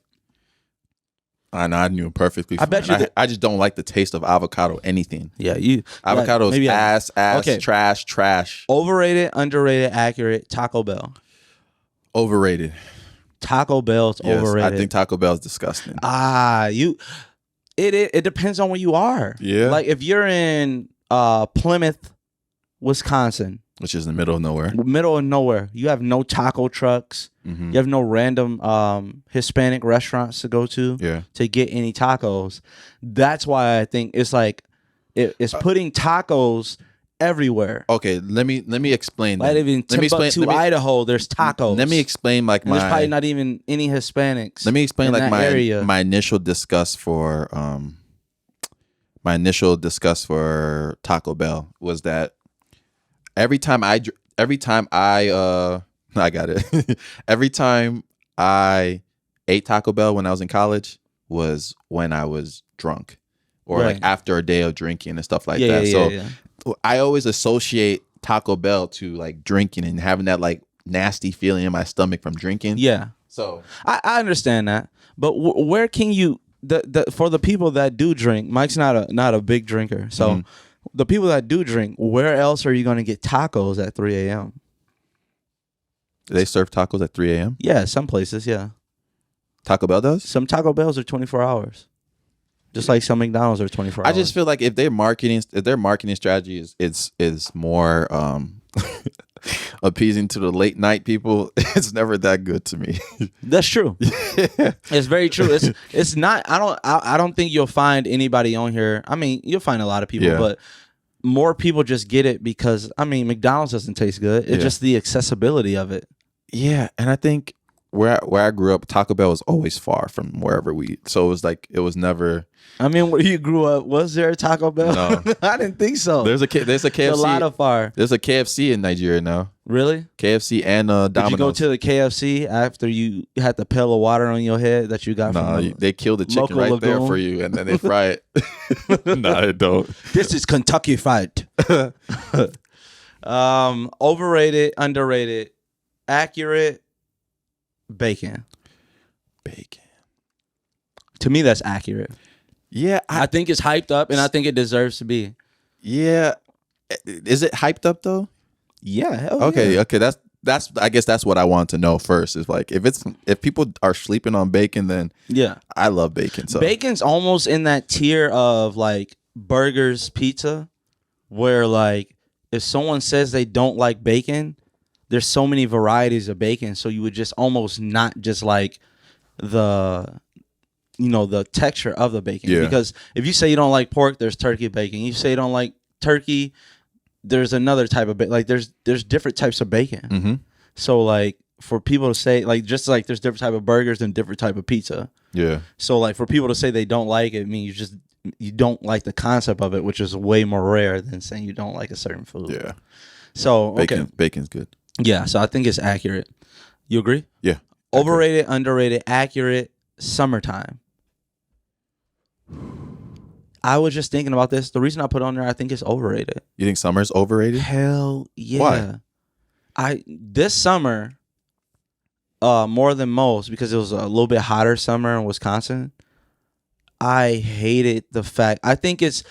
Speaker 2: I know. I knew it perfectly. I bet you. I just don't like the taste of avocado. Anything.
Speaker 1: Yeah,
Speaker 2: avocado is ass, okay. Trash.
Speaker 1: Overrated, underrated, accurate. Taco Bell.
Speaker 2: Overrated.
Speaker 1: Taco Bell's overrated.
Speaker 2: I think Taco Bell's disgusting.
Speaker 1: It depends on where you are.
Speaker 2: Yeah.
Speaker 1: Like if you're in Plymouth, Wisconsin,
Speaker 2: which is in the middle of nowhere.
Speaker 1: Middle of nowhere. You have no taco trucks. Mm-hmm. You have no random Hispanic restaurants to go to to get any tacos. That's why I think it's like it's putting tacos everywhere.
Speaker 2: Okay, let me explain that.
Speaker 1: Like even Timbuktu, Idaho, there's tacos.
Speaker 2: Let me explain there's
Speaker 1: probably not even any Hispanics.
Speaker 2: Let me explain
Speaker 1: area.
Speaker 2: my initial disgust for Taco Bell was that every time I ate Taco Bell when I was in college was when I was drunk or like after a day of drinking and stuff like that. So I always associate Taco Bell to like drinking and having that like nasty feeling in my stomach from drinking.
Speaker 1: Yeah.
Speaker 2: So
Speaker 1: I understand that, but where can you for the people that do drink? Mike's not a big drinker, so the people that do drink, where else are you going to get tacos at 3 a.m.?
Speaker 2: Do they serve tacos at 3 a.m.?
Speaker 1: Yeah, some places. Yeah.
Speaker 2: Taco Bell does.
Speaker 1: Some Taco Bells are 24 hours. Just like some McDonald's are 24 hours.
Speaker 2: I just feel like if their marketing strategy is more appeasing to the late night people, it's never that good to me.
Speaker 1: That's true. It's very true. It's not. I don't think you'll find anybody on here. I mean, you'll find a lot of people, but more people just get it because McDonald's doesn't taste good. It's just the accessibility of it.
Speaker 2: Yeah, and I think where I grew up, Taco Bell was always far from wherever so it was never.
Speaker 1: Where you grew up, was there a Taco Bell?
Speaker 2: No.
Speaker 1: I didn't think so.
Speaker 2: There's a KFC.
Speaker 1: A lot of far.
Speaker 2: There's a KFC in Nigeria now.
Speaker 1: Really?
Speaker 2: KFC and Domino's.
Speaker 1: Did you go to the KFC after you had the pail of water on your head that you got from
Speaker 2: they kill the chicken right there for you and then they fry it. No, they don't.
Speaker 1: This is Kentucky Fried. Overrated, underrated, accurate, bacon. To me, that's accurate.
Speaker 2: Yeah,
Speaker 1: I think it's hyped up, and I think it deserves to be.
Speaker 2: Yeah, is it hyped up though?
Speaker 1: Yeah.
Speaker 2: Okay. That's I guess that's what I want to know first. Is like if people are sleeping on bacon, then
Speaker 1: yeah,
Speaker 2: I love bacon. So
Speaker 1: bacon's almost in that tier of like burgers, pizza, where like if someone says they don't like bacon, there's so many varieties of bacon, so you would just almost not just like the texture of the bacon.
Speaker 2: Yeah.
Speaker 1: Because if you say you don't like pork, there's turkey bacon. You say you don't like turkey, there's another type of bacon. Like there's different types of bacon.
Speaker 2: Mm-hmm.
Speaker 1: So like for people to say like just like there's different type of burgers and different type of pizza.
Speaker 2: Yeah.
Speaker 1: So like for people to say they don't like it, I mean you don't like the concept of it, which is way more rare than saying you don't like a certain food.
Speaker 2: Yeah.
Speaker 1: So okay.
Speaker 2: Bacon's good.
Speaker 1: Yeah, so I think it's accurate. You agree?
Speaker 2: Yeah.
Speaker 1: Overrated, underrated, accurate, summertime. I was just thinking about this. The reason I put on there, I think it's overrated.
Speaker 2: You think summer's overrated?
Speaker 1: Hell yeah. Why? This summer, more than most, because it was a little bit hotter summer in Wisconsin, I hated the fact. I think it's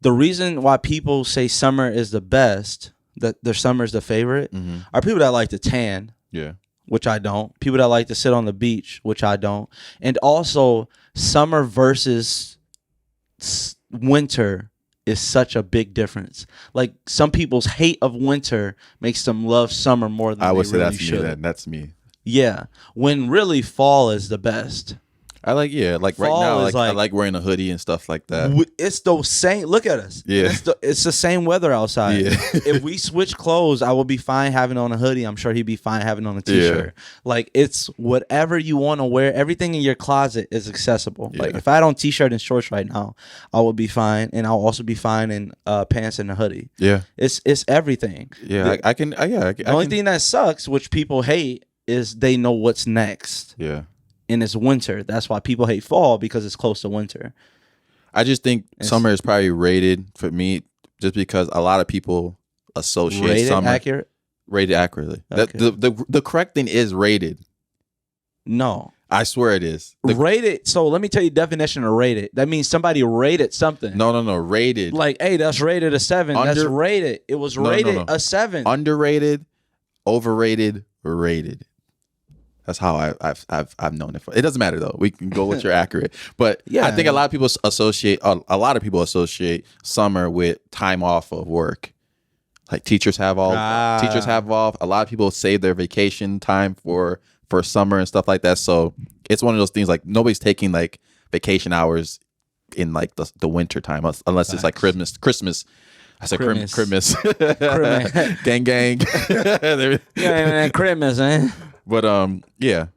Speaker 1: the reason why people say summer is the best, that their summer is the favorite, are people that like to tan.
Speaker 2: Yeah.
Speaker 1: Which I don't. People that like to sit on the beach, which I don't. And also, summer versus winter is such a big difference. Like some people's hate of winter makes them love summer more than
Speaker 2: I would
Speaker 1: they
Speaker 2: say
Speaker 1: really
Speaker 2: that's
Speaker 1: should.
Speaker 2: me. That's me.
Speaker 1: Yeah, when really fall is the best.
Speaker 2: I like like
Speaker 1: fall
Speaker 2: right now,
Speaker 1: is
Speaker 2: I like wearing a hoodie and stuff like that.
Speaker 1: It's the same. Look at us.
Speaker 2: Yeah,
Speaker 1: it's the same weather outside.
Speaker 2: Yeah.
Speaker 1: If we switch clothes, I will be fine having on a hoodie. I'm sure he'd be fine having on a t-shirt. Yeah. Like it's whatever you want to wear. Everything in your closet is accessible. Yeah. Like if I had on t-shirt and shorts right now, I would be fine, and I'll also be fine in pants and a hoodie.
Speaker 2: Yeah,
Speaker 1: it's everything.
Speaker 2: Yeah, I can. The
Speaker 1: only thing that sucks, which people hate, is they know what's next.
Speaker 2: Yeah.
Speaker 1: And it's winter. That's why people hate fall, because it's close to winter.
Speaker 2: I just think summer is probably rated for me just because a lot of people associate summer rated accurately. Okay. The correct thing is rated.
Speaker 1: No.
Speaker 2: I swear it is.
Speaker 1: Rated. So let me tell you the definition of rated. That means somebody rated something.
Speaker 2: No. Rated.
Speaker 1: Like, hey, that's rated a 7. That's rated. It was rated a 7.
Speaker 2: Underrated, overrated, rated. That's how I've known it for. It doesn't matter though. We can go with your accurate, but yeah, I think a lot of people associate summer with time off of work. Like teachers have off. A lot of people save their vacation time for summer and stuff like that. So it's one of those things like nobody's taking like vacation hours in like the winter time unless it's like Christmas. I said Christmas. Gang.
Speaker 1: Yeah, Christmas, man.
Speaker 2: But yeah. All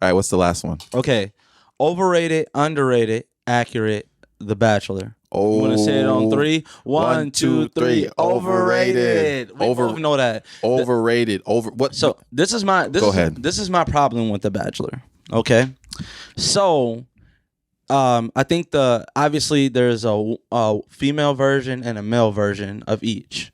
Speaker 2: right, what's the last one?
Speaker 1: Okay. Overrated, underrated, accurate, The Bachelor.
Speaker 2: Oh,
Speaker 1: you want to say it on 3? 1, 2, 3. Overrated. We both know that.
Speaker 2: Overrated. What?
Speaker 1: So this is my This is my problem with The Bachelor. Okay. So I think obviously there's a female version and a male version of each.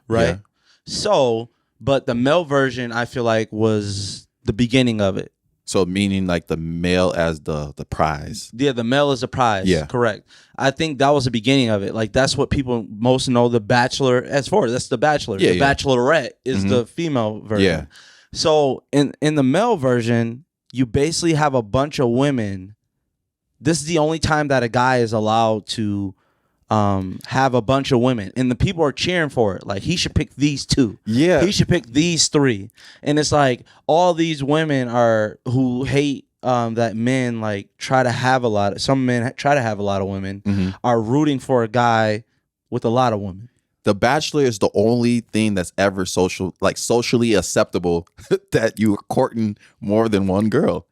Speaker 1: Right? Yeah. So, but the male version I feel like was the beginning of it.
Speaker 2: So meaning like the male as the prize.
Speaker 1: Yeah, the male is the prize. Yeah. Correct. I think that was the beginning of it. Like that's what people most know The Bachelor as for. That's The Bachelor. Yeah, the Bachelorette is the female version. Yeah. So in the male version, you basically have a bunch of women. This is the only time that a guy is allowed to have a bunch of women, and the people are cheering for it. Like he should pick these 2. Yeah, he should pick these 3. And it's like all these women who hate that men like try to have a lot. Some men try to have a lot of women are rooting for a guy with a lot of women.
Speaker 2: The Bachelor is the only thing that's ever socially acceptable that you're courting more than one girl.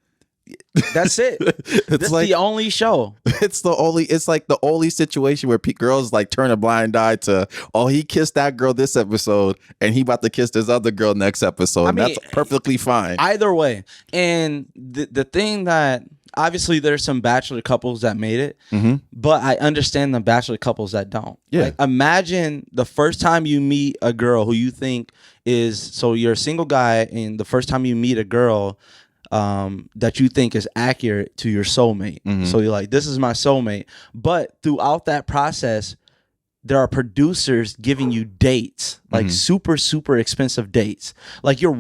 Speaker 1: That's it. That's like, the only show.
Speaker 2: It's like the only situation where girls like turn a blind eye to, oh, he kissed that girl this episode and he about to kiss this other girl next episode. I mean, that's perfectly fine.
Speaker 1: Either way. And the thing that obviously there's some Bachelor couples that made it, but I understand the Bachelor couples that don't. Yeah. Like, imagine the first time you meet a girl who you think so you're a single guy, and the first time you meet a girl that you think is accurate to your soulmate. So you're like, this is my soulmate. But throughout that process, there are producers giving you dates, like super, super expensive dates. Like you're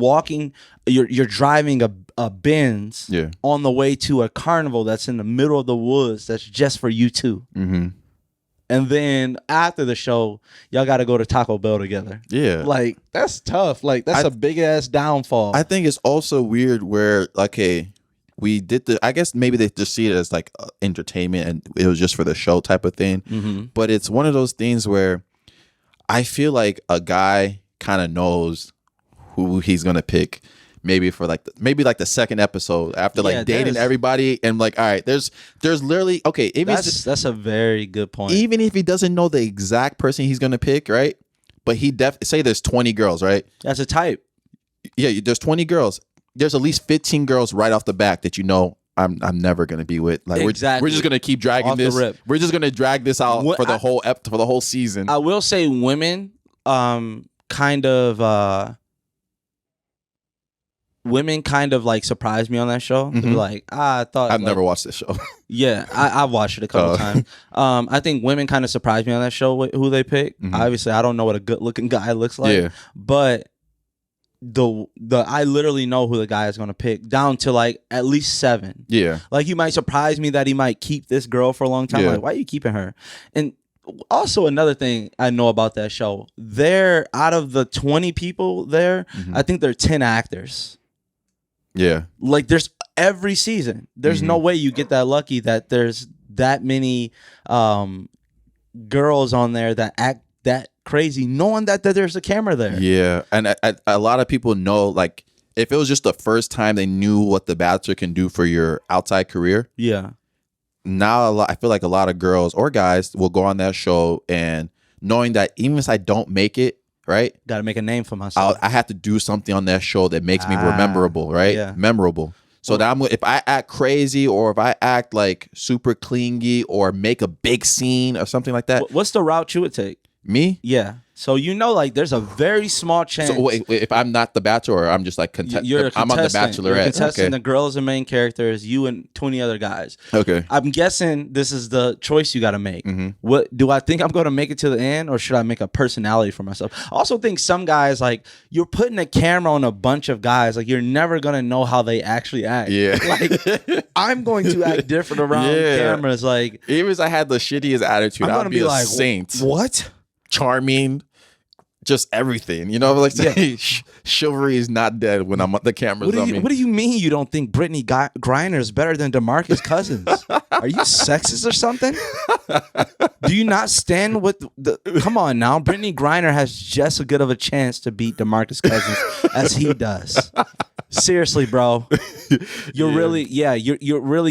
Speaker 1: driving a Benz on the way to a carnival that's in the middle of the woods that's just for you two. And then after the show, y'all got to go to Taco Bell together.
Speaker 2: Yeah.
Speaker 1: Like, that's tough. Like, that's a big-ass downfall.
Speaker 2: I think it's also weird where, okay, we did I guess maybe they just see it as like entertainment and it was just for the show type of thing. But it's one of those things where I feel like a guy kind of knows who he's going to pick. Maybe for like the second episode after like dating everybody and like, all right, there's literally, okay,
Speaker 1: that's a very good point.
Speaker 2: Even if he doesn't know the exact person he's gonna pick, right? But he say there's 20 girls, right?
Speaker 1: That's a type.
Speaker 2: Yeah, there's 20 girls. There's at least 15 girls right off the back that I'm never gonna be with. Like we're just gonna keep dragging this. We're just gonna drag this out for the whole season.
Speaker 1: I will say women kind of like surprised me on that show. They're like, I thought
Speaker 2: I've never watched this show.
Speaker 1: Yeah, I watched it a couple times. I think women kind of surprised me on that show who they picked. Obviously, I don't know what a good looking guy looks like, but I literally know who the guy is going to pick down to like at least 7.
Speaker 2: Yeah,
Speaker 1: like you might surprise me that he might keep this girl for a long time. Like, why are you keeping her? And also another thing I know about that show, out of the 20 people there, I think there are 10 actors.
Speaker 2: Yeah.
Speaker 1: Like there's every season. There's no way you get that lucky that there's that many girls on there that act that crazy, knowing that there's a camera there.
Speaker 2: Yeah. And a lot of people know, like, if it was just the first time they knew what The Bachelor can do for your outside career. Yeah. Now I feel like a lot of girls or guys will go on that show and knowing that even if I don't make it, right?
Speaker 1: Got to make a name for myself.
Speaker 2: I have to do something on that show that makes me memorable, right? Yeah. Memorable. So that if I act crazy or if I act like super clingy or make a big scene or something like that.
Speaker 1: What's the route you would take?
Speaker 2: Me?
Speaker 1: Yeah. So like there's a very small chance.
Speaker 2: So wait, if I'm not the Bachelor, or I'm just like I'm on the Bachelorette.
Speaker 1: You're a contestant. Okay. The girl is the main character. Is you and 20 other guys.
Speaker 2: Okay.
Speaker 1: I'm guessing this is the choice you got to make. What do I think I'm going to make it to the end, or should I make a personality for myself? I also think some guys, like, you're putting a camera on a bunch of guys, like you're never going to know how they actually act.
Speaker 2: Yeah.
Speaker 1: Like I'm going to act different around cameras. Like
Speaker 2: even if I had the shittiest attitude, I'd be like saint.
Speaker 1: What?
Speaker 2: Charming, just everything, like chivalry is not dead when I'm the cameras on me.
Speaker 1: What do you mean you don't think Brittany Griner is better than DeMarcus Cousins? Are you sexist or something? Do you not stand with come on now, Brittany Griner has just as good of a chance to beat DeMarcus Cousins as he does. Seriously, bro. You're really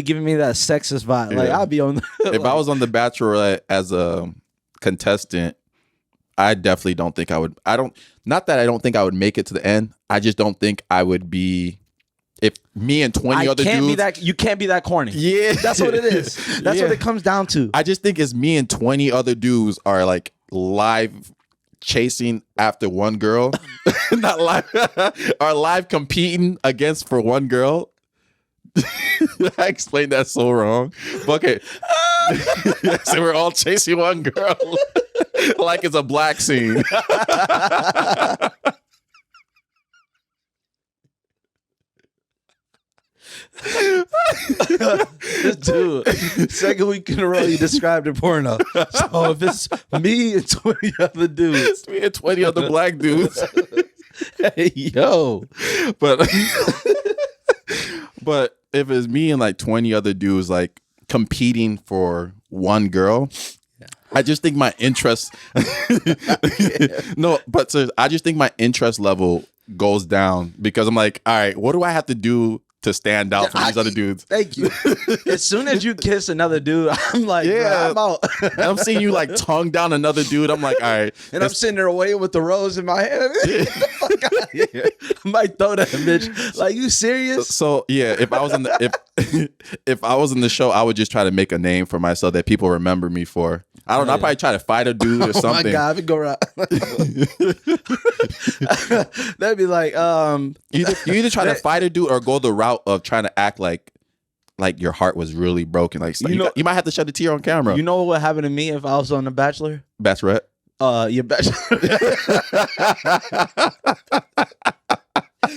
Speaker 1: giving me that sexist vibe. Like I'll be on
Speaker 2: if I was on The Bachelor as a contestant, I definitely don't think I would. Not that I don't think I would make it to the end. I just don't think I would be. If me and 20 other dudes,
Speaker 1: you can't be that corny.
Speaker 2: Yeah,
Speaker 1: that's what it is. That's what it comes down to.
Speaker 2: I just think it's me and 20 other dudes are like live chasing after one girl, not live, are live competing against for one girl. I explained that so wrong. But okay. So we're all chasing one girl like it's a black scene.
Speaker 1: Dude, second week in a row you described a porno. So if it's me and 20 other dudes.
Speaker 2: It's me and 20 other black dudes.
Speaker 1: Hey, yo.
Speaker 2: But if it's me and like 20 other dudes like competing for one girl, I just think my interest I just think my interest level goes down because I'm like, all right, what do I have to do to stand out from these other dudes?
Speaker 1: Thank you. As soon as you kiss another dude, I'm like, I'm out.
Speaker 2: And I'm seeing you like tongue down another dude. I'm like, all right.
Speaker 1: And I'm sitting there waiting with the rose in my hand. Get the fuck out of here. I might throw that bitch. Like, you serious?
Speaker 2: So yeah, if I was in the if I was in the show, I would just try to make a name for myself that people remember me for. I don't know. I'd probably try to fight a dude or something.
Speaker 1: Oh my God, we go around. That'd be like,
Speaker 2: you either try to fight a dude or go the route of trying to act like like your heart was really broken. Like you might have to shed a tear on camera.
Speaker 1: You know what happened to me if I was on The Bachelor?
Speaker 2: Bachelorette.
Speaker 1: Your Bachelor.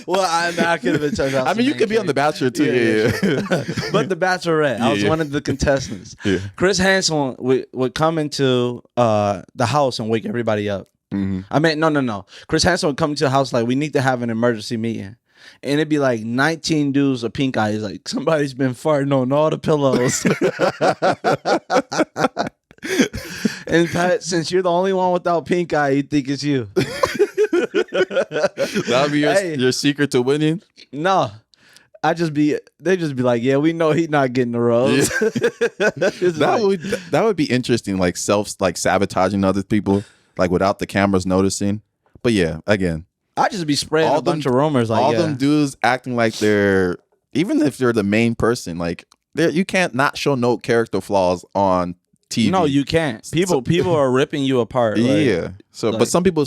Speaker 1: Well, I could have been turned out.
Speaker 2: I mean, you could be on The Bachelor too. Yeah.
Speaker 1: But The Bachelorette, I was one of the contestants. Yeah. Chris Hansen would come into the house and wake everybody up. Mm-hmm. I mean, no. Chris Hansen would come to the house like, we need to have an emergency meeting. And it'd be like 19 dudes with pink eyes. Like, somebody's been farting on all the pillows. And Pat, since you're the only one without pink eye, you think it's you.
Speaker 2: That would be your secret to winning?
Speaker 1: No. They just be like, yeah, we know he's not getting the rose. Yeah.
Speaker 2: that would be interesting, like sabotaging other people, like without the cameras noticing. But yeah, again,
Speaker 1: I just be spraying a bunch of rumors. Like,
Speaker 2: all them dudes acting like they're, even if they're the main person, like you can't not show no character flaws on TV.
Speaker 1: No, you can't. People are ripping you apart.
Speaker 2: Yeah. So, but some people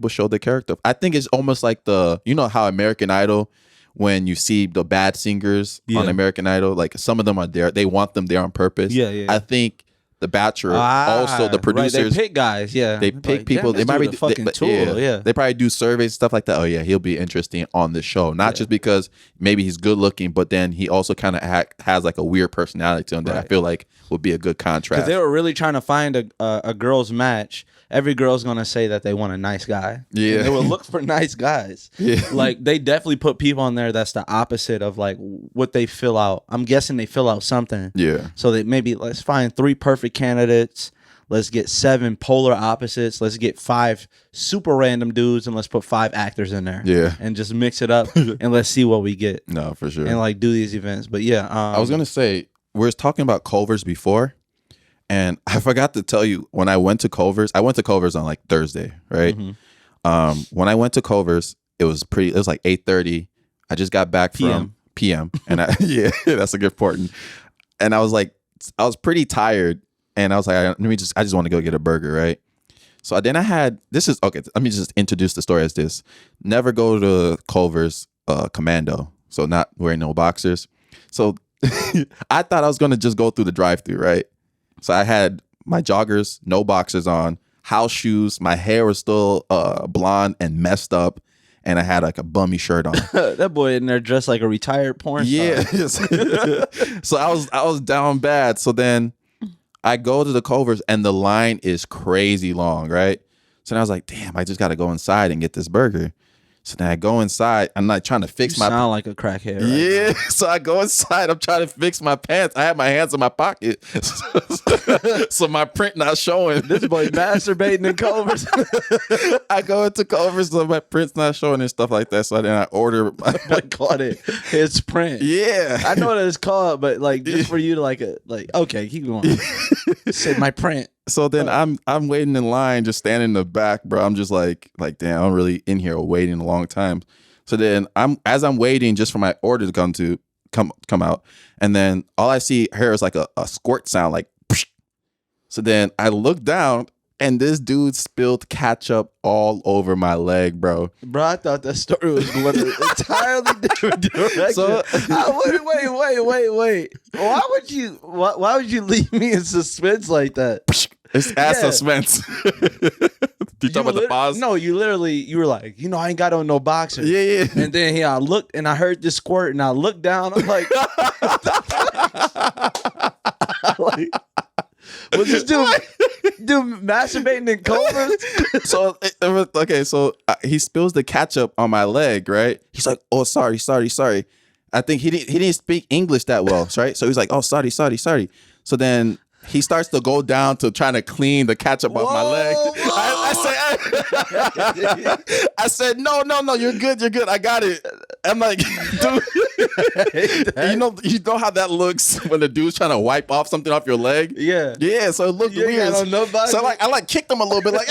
Speaker 2: show their character. I think it's almost like you know how American Idol, when you see the bad singers on American Idol, like some of them are there. They want them there on purpose.
Speaker 1: Yeah.
Speaker 2: I think The Bachelor, also the producers,
Speaker 1: they pick guys. Yeah,
Speaker 2: they pick people. They might be the fucking tool. Yeah, they probably do surveys, stuff like that. Oh yeah, he'll be interesting on the show. Not just because maybe he's good looking, but then he also kind of has like a weird personality to him that I feel like would be a good contrast.
Speaker 1: Because they were really trying to find a girls match. Every girl's gonna say that they want a nice guy. Yeah, and they would look for nice guys. Yeah, like they definitely put people on there that's the opposite of like what they fill out. I'm guessing they fill out something. Yeah, so they maybe let's find 3 perfect candidates. Let's get 7 polar opposites. Let's get 5 super random dudes, and let's put 5 actors in there. Yeah, and just mix it up and let's see what we get.
Speaker 2: No, for sure.
Speaker 1: And like do these events. But yeah,
Speaker 2: I was gonna say we were talking about Culvers before. And I forgot to tell you, when I went to Culvers on like Thursday, right? Mm-hmm. When I went to Culvers, it was like 8:30. I just got back from PM. And that's a good point. And I was pretty tired. And I was like, I just want to go get a burger, right? So then let me just introduce the story as this. Never go to Culvers commando. So not wearing no boxers. So I thought I was going to just go through the drive-thru, right? So I had my joggers, no boxers on, house shoes. My hair was still blonde and messed up, and I had like a bummy shirt on.
Speaker 1: That boy in there dressed like a retired porn star.
Speaker 2: Yeah. So I was down bad. So then I go to the Culvers, and the line is crazy long, right? So then I was like, damn, I just got to go inside and get this burger. So then I go inside. I'm like trying to fix my.
Speaker 1: Sound like a crackhead. Right
Speaker 2: yeah.
Speaker 1: Now.
Speaker 2: So I go inside. I'm trying to fix my pants. I have my hands in my pocket, so my print not showing.
Speaker 1: This boy masturbating in Culvers.
Speaker 2: I go into Culvers, so my print's not showing and stuff like that. So then I order.
Speaker 1: I caught it. It's print.
Speaker 2: Yeah,
Speaker 1: I know what it's called, but like just for you to like okay, keep going. Say my print.
Speaker 2: So then I'm waiting in line, just standing in the back, bro. I'm just like damn, I'm really in here waiting a long time. So then I'm waiting just for my order to come out, and then all I see here is like a squirt sound, like. Psh. So then I look down, and this dude spilled ketchup all over my leg, bro.
Speaker 1: Bro, I thought that story was going in an entirely different direction. So wait. Why would you leave me in suspense like that?
Speaker 2: It's ass suspense. You talking about the pause?
Speaker 1: No, you were like, I ain't got on no boxers. Yeah. And then I looked and I heard this squirt and I looked down. I'm like, was this dude masturbating in Culvers?
Speaker 2: So he spills the ketchup on my leg, right? He's like, oh, sorry. I think he didn't speak English that well, right? So he's like, oh, sorry. So then he starts to go down to trying to clean the ketchup off my leg. I said, no, you're good. I got it. I'm like, dude, you know how that looks when the dude's trying to wipe off something off your leg? Yeah. Yeah, so it looked weird. So I kicked him a little bit, like,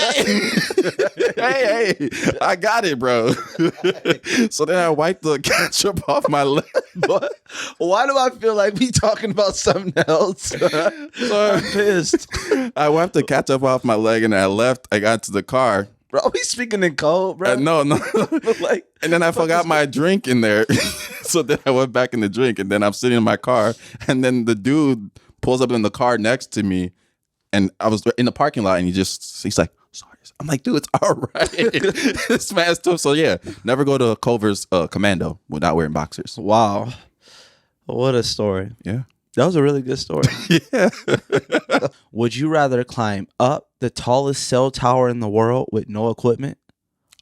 Speaker 2: hey, I got it, bro. So then I wiped the ketchup off my leg.
Speaker 1: But why do I feel like we talking about something else? So I'm pissed.
Speaker 2: I wiped the ketchup off my leg and I left. I got to the car.
Speaker 1: Bro, we speaking in code, bro.
Speaker 2: No. And then I forgot my drink in there. So then I went back in the drink, and then I'm sitting in my car, and then the dude pulls up in the car next to me, and I was in the parking lot, and he's like, sorry. I'm like, dude, it's all right. This man's tough. So yeah, never go to Culvers Commando without wearing boxers.
Speaker 1: Wow. What a story.
Speaker 2: Yeah.
Speaker 1: That was a really good story.
Speaker 2: Yeah.
Speaker 1: Would you rather climb up the tallest cell tower in the world with no equipment,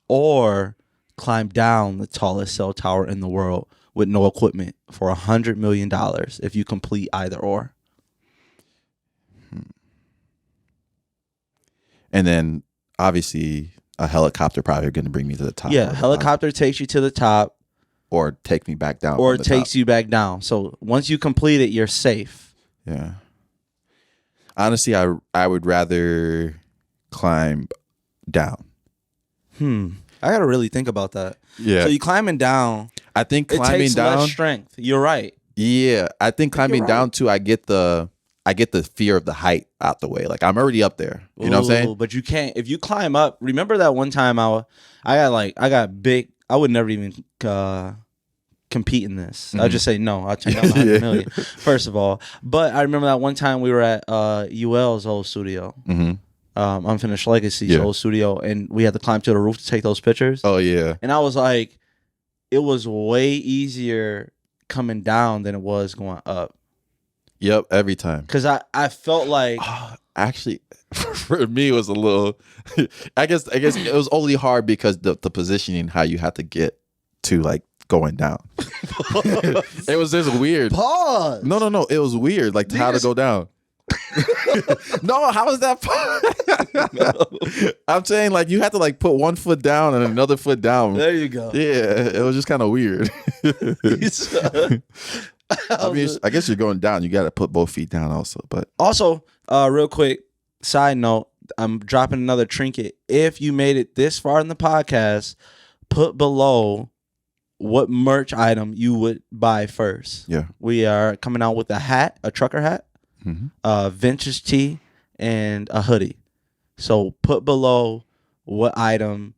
Speaker 1: or climb down the tallest cell tower in the world with no equipment for $100 million if you complete either or?
Speaker 2: And then obviously a helicopter probably going to bring me to the top.
Speaker 1: Yeah, helicopter takes you to the top.
Speaker 2: Or take me back down.
Speaker 1: Or takes you back down. So once you complete it, you're safe.
Speaker 2: Yeah. Honestly, I would rather climb down.
Speaker 1: I got to really think about that.
Speaker 2: Yeah.
Speaker 1: So you climbing down.
Speaker 2: I think climbing
Speaker 1: it takes
Speaker 2: down.
Speaker 1: less strength. You're right.
Speaker 2: Yeah. I think climbing down too, I get the fear of the height out the way. Like I'm already up there. You know what I'm saying?
Speaker 1: But you can't, if you climb up, remember that one time I got big, I would never even compete in this. I'd just say no. I'll turn down the $100 million, first of all. But I remember that one time we were at UL's old studio, Unfinished Legacy's old studio, and we had to climb to the roof to take those pictures.
Speaker 2: Oh yeah.
Speaker 1: And I was like, it was way easier coming down than it was going up.
Speaker 2: Yep, every time.
Speaker 1: Because I felt like
Speaker 2: actually, for me it was a little. I guess it was only hard because the positioning, how you had to get to like going down. It was just weird.
Speaker 1: Pause.
Speaker 2: No. It was weird, like how to go down. No, how is that? I'm saying like you had to like put one foot down and another foot down.
Speaker 1: There you go.
Speaker 2: Yeah, it was just kind of weird. I mean, I guess you're going down. You got to put both feet down also. But
Speaker 1: also, real quick, side note, I'm dropping another trinket. If you made it this far in the podcast, put below what merch item you would buy first.
Speaker 2: Yeah.
Speaker 1: We are coming out with a hat, a trucker hat, vintage tee, and a hoodie. So put below what item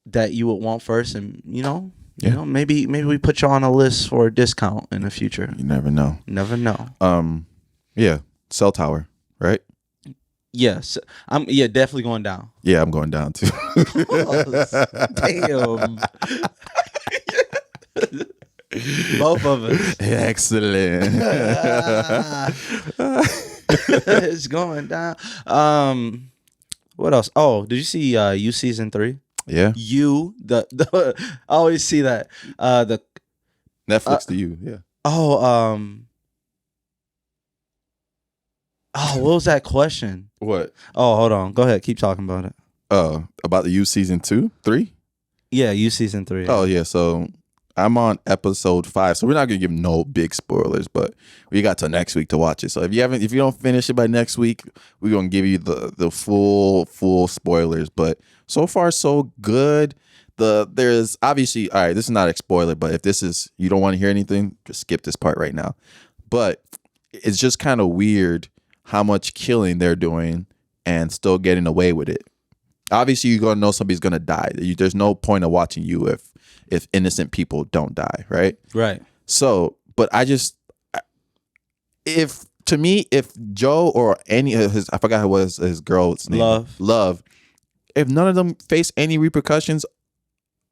Speaker 1: that you would want first, and you know, maybe we put you on a list for a discount in the future.
Speaker 2: You never know.
Speaker 1: Never know.
Speaker 2: Yeah, cell tower, right?
Speaker 1: Yes, I'm definitely going down.
Speaker 2: Yeah, I'm going down too.
Speaker 1: Damn. Both of us.
Speaker 2: Excellent.
Speaker 1: It's going down. What else? Oh, did you see You season 3?
Speaker 2: Yeah.
Speaker 1: You the I always see that the
Speaker 2: Netflix to You. Yeah.
Speaker 1: What was that question?
Speaker 2: What?
Speaker 1: Oh, hold on. Go ahead. Keep talking about it.
Speaker 2: About the You season 2, 3?
Speaker 1: Yeah, You season 3.
Speaker 2: Oh yeah. So I'm on episode 5, so we're not gonna give no big spoilers, but we got till next week to watch it. So if you don't finish it by next week, we're gonna give you the full spoilers. But so far so good. There's obviously, all right, this is not a spoiler, but if this is, you don't want to hear anything, just skip this part right now. But it's just kind of weird how much killing they're doing and still getting away with it. Obviously, you're gonna know somebody's gonna die. There's no point of watching You if innocent people don't die, right?
Speaker 1: Right.
Speaker 2: So, but if Joe or any of his, I forgot what his girl's name, Love, if none of them face any repercussions,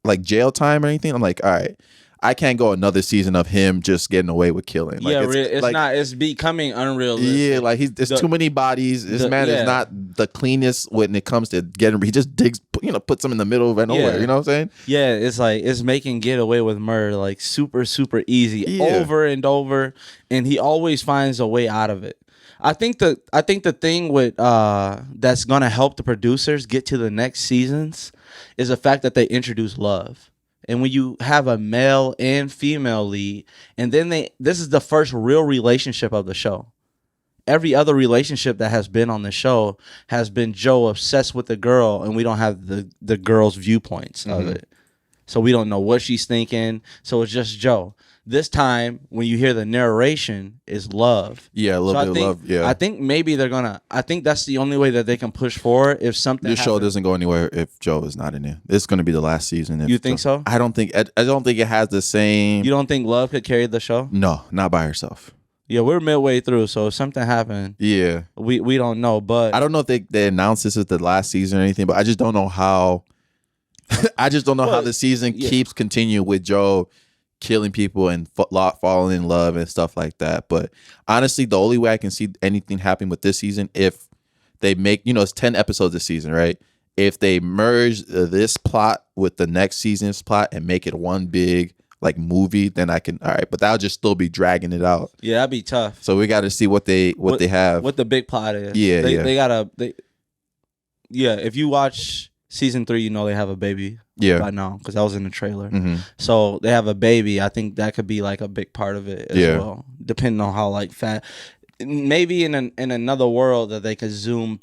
Speaker 2: like jail time or anything, I'm like, all right, I can't go another season of him just getting away with killing. Like,
Speaker 1: it's becoming unrealistic.
Speaker 2: Yeah, like there's too many bodies. This man is not the cleanest when it comes to getting. He just puts them in the middle of nowhere. You know what I'm saying?
Speaker 1: Yeah, it's like it's making get away with murder like super easy over and over, and he always finds a way out of it. I think the thing with that's gonna help the producers get to the next seasons is the fact that they introduce love. And when you have a male and female lead, and then this is the first real relationship of the show. Every other relationship that has been on the show has been Joe obsessed with the girl, and we don't have the girl's viewpoints of it. So we don't know what she's thinking. So it's just Joe. this time when you hear the narration is love.
Speaker 2: Yeah, a little bit of love. Yeah,
Speaker 1: I think maybe they're gonna. I think that's the only way that they can push forward if something.
Speaker 2: This show doesn't go anywhere if Joe is not in it. It's going to be the last season.
Speaker 1: You think so?
Speaker 2: I don't think it has the same.
Speaker 1: You don't think Love could carry the show?
Speaker 2: No, not by herself.
Speaker 1: Yeah, we're midway through, so if something happened,
Speaker 2: yeah,
Speaker 1: we don't know. But
Speaker 2: I don't know if they announced this as the last season or anything. But I just don't know how. I just don't know how the season keeps continuing with Joe killing people and falling in love and stuff like that. But honestly, the only way I can see anything happening with this season, if they make, it's 10 episodes this season, right? If they merge this plot with the next season's plot and make it one big like movie, then I can, all right, but that'll just still be dragging it out.
Speaker 1: Yeah, that'd be tough.
Speaker 2: So we got to see what they have.
Speaker 1: What the big plot is.
Speaker 2: Yeah,
Speaker 1: they gotta. Yeah, if you watch season 3, they have a baby.
Speaker 2: Yeah,
Speaker 1: by now because that was in the trailer.
Speaker 2: Mm-hmm.
Speaker 1: So they have a baby. I think that could be like a big part of it as well, depending on how like fat. Maybe in another world that they could zoom